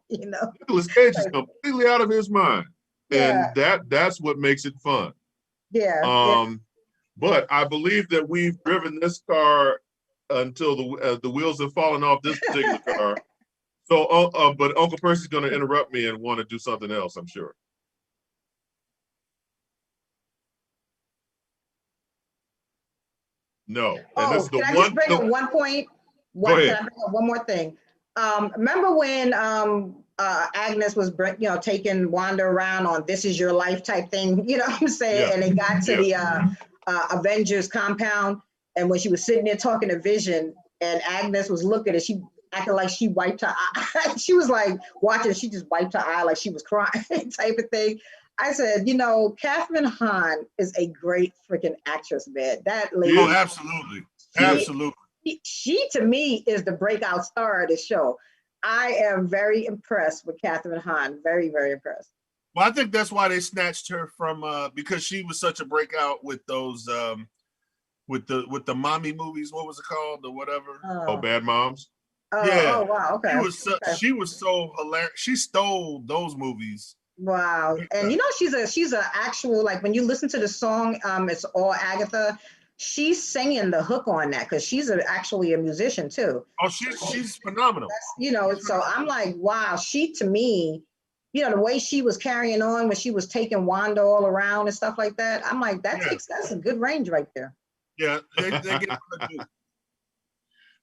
You know, Nicolas Cage is completely out of his mind, and that's what makes it fun. Yeah. But I believe that we've driven this car until the wheels have fallen off this particular car. So, but Uncle Percy's going to interrupt me and want to do something else, I'm sure. No. And this is the can I just bring up one point? Can I bring up one more thing? Remember when Agnes was, taking Wanda around on "This Is Your Life" type thing? You know what I'm saying? Yeah. And they got to the Avengers compound, and when she was sitting there talking to Vision, and Agnes was looking, and she acted like she wiped her eye. She was like watching, she just wiped her eye like she was crying, type of thing. I said, Catherine Hahn is a great freaking actress, man. That lady. Oh, absolutely. Absolutely. She, to me, is the breakout star of the show. I am very impressed with Catherine Hahn. Very, very impressed. Well, I think that's why they snatched her from because she was such a breakout with those with the mommy movies. What was it called? Or whatever. Bad Moms. Oh, wow. Okay. She was so hilarious. She stole those movies. Wow. And she's a actual, like, when you listen to the song, it's all Agatha. She's singing the hook on that because she's actually a musician too. Oh, she's phenomenal. So I'm like, wow, she, to me, the way she was carrying on when she was taking Wanda all around and stuff like that. I'm like, that's a good range right there. Yeah, they get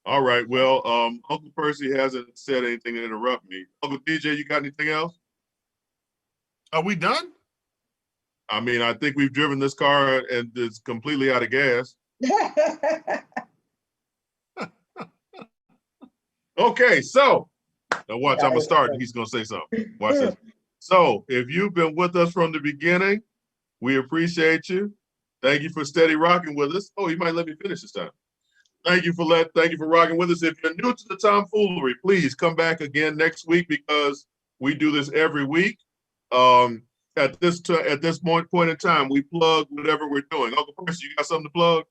All right. Well, Uncle Percy hasn't said anything to interrupt me. Uncle DJ, you got anything else? Are we done? I mean, I think we've driven this car and it's completely out of gas. Okay, so now watch, I'm gonna start and he's gonna say something. Watch this. So if you've been with us from the beginning, we appreciate you. Thank you for steady rocking with us. Oh, you might let me finish this time. Thank you for rocking with us. If you're new to the tomfoolery, please come back again next week because we do this every week. At this point in time, we plug whatever we're doing. Uncle Percy, you got something to plug?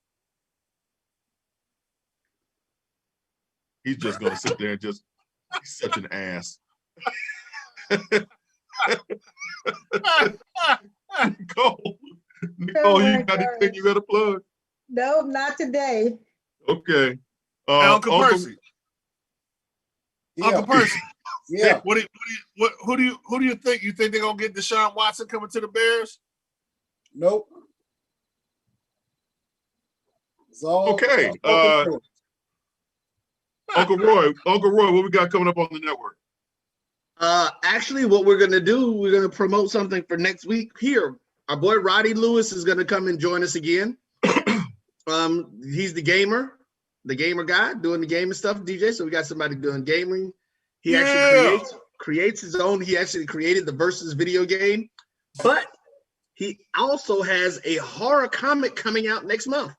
He's just gonna sit there and he's such an ass. Nicole, you got anything you got to plug? No, not today. Okay. Uncle Percy. Yeah. Uncle Percy. Yeah. Who do you think? You think they're gonna get Deshaun Watson coming to the Bears? Nope. It's all okay. Uncle Roy, what we got coming up on the network? Actually, what we're gonna do, we're gonna promote something for next week here Our boy Roddy Lewis is going to come and join us again. He's the gamer guy doing the gaming stuff, DJ. So we got somebody doing gaming. He actually creates his own. He actually created the Versus video game, but he also has a horror comic coming out next month.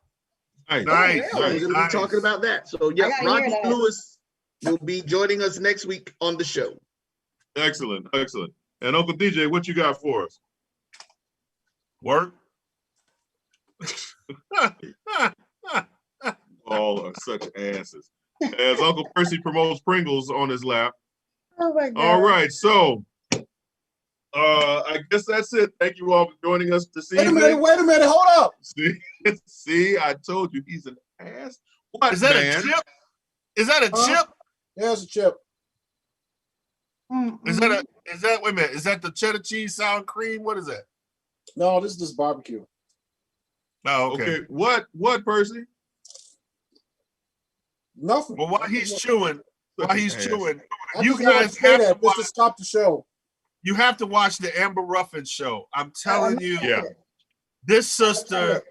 Nice. So we're going to be talking about that. So yeah, Roddy Lewis will be joining us next week on the show. Excellent. And Uncle DJ, what you got for us? Work. All are such asses. As Uncle Percy promotes Pringles on his lap. Oh my God. All right, so I guess that's it. Thank you all for joining us this evening. Wait a minute, hold up. See, I told you he's an ass. What, is that man? a chip? Is that a chip? Yeah, it's a chip. Is that wait a minute? Is that the cheddar cheese sour cream? What is that? No, this is just barbecue. Oh, okay. What, Percy? Nothing. Well, while he's chewing, you guys have to watch. Just to stop the show. You have to watch the Amber Ruffin show. I'm telling you, this sister.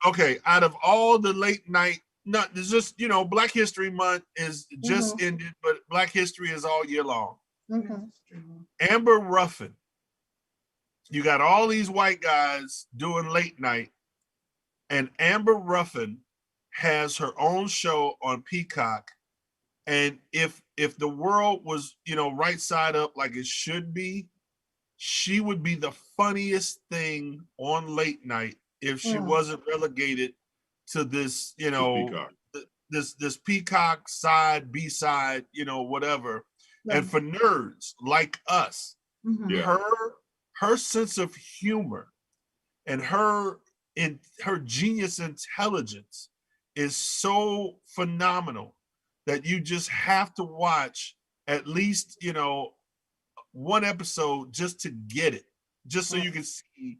Okay, out of all the late night, there's just Black History Month is just ended, but Black History is all year long. Amber Ruffin. You got all these white guys doing late night, and Amber Ruffin has her own show on Peacock. And if the world was, right side up like it should be, she would be the funniest thing on late night if she wasn't relegated to this, this Peacock side, B-side, whatever. Yeah. And for nerds like us, her sense of humor and her genius intelligence is so phenomenal that you just have to watch at least, one episode just to get it, just so you can see,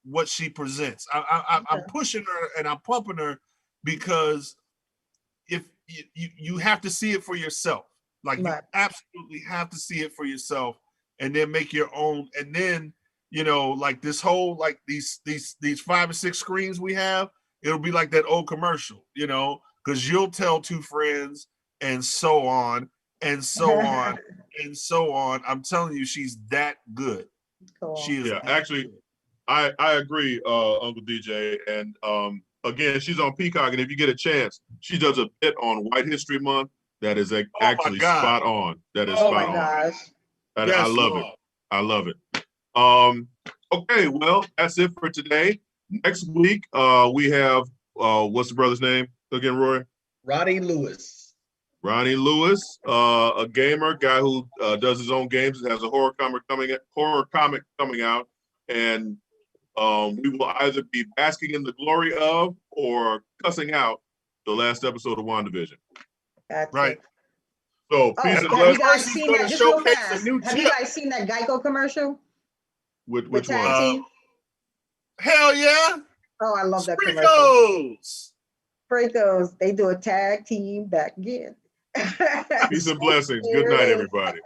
what she presents. I'm pushing her and I'm pumping her because if you have to see it for yourself, like you absolutely have to see it for yourself and then make your own. And then, like this whole, like these 5 or 6 screens we have, it'll be like that old commercial, because you'll tell 2 friends and so on and so on and so on. I'm telling you, she's that good. Cool. She is. Yeah, actually, I agree, Uncle DJ. And again, she's on Peacock, and if you get a chance, she does a bit on White History Month that is actually spot on. That is spot on. Gosh. And I love it. I love it. Okay, well, that's it for today. Next week, we have what's the brother's name again, Roy? Roddy Lewis. Ronnie Lewis, a gamer, guy who does his own games, has a horror comic coming out, and we will either be basking in the glory of or cussing out the last episode of WandaVision. Right. So peace and have you guys blessings. seen that? Just real fast. Have you guys seen that Geico commercial? Which tag one? team? Hell yeah! Oh, I love that commercial. Sprinkles. They do a tag team back again. Peace and blessings. Good night, everybody.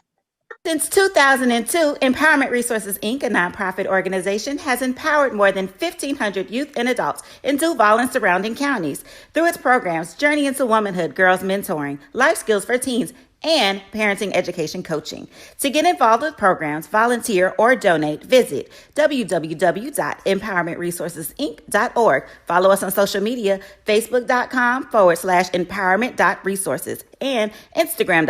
Since 2002, Empowerment Resources, Inc., a nonprofit organization, has empowered more than 1,500 youth and adults in Duval and surrounding counties. Through its programs, Journey into Womanhood, Girls Mentoring, Life Skills for Teens, and Parenting Education Coaching. To get involved with programs, volunteer, or donate, visit www.empowermentresourcesinc.org. Follow us on social media, facebook.com/empowerment.resources and Instagram.com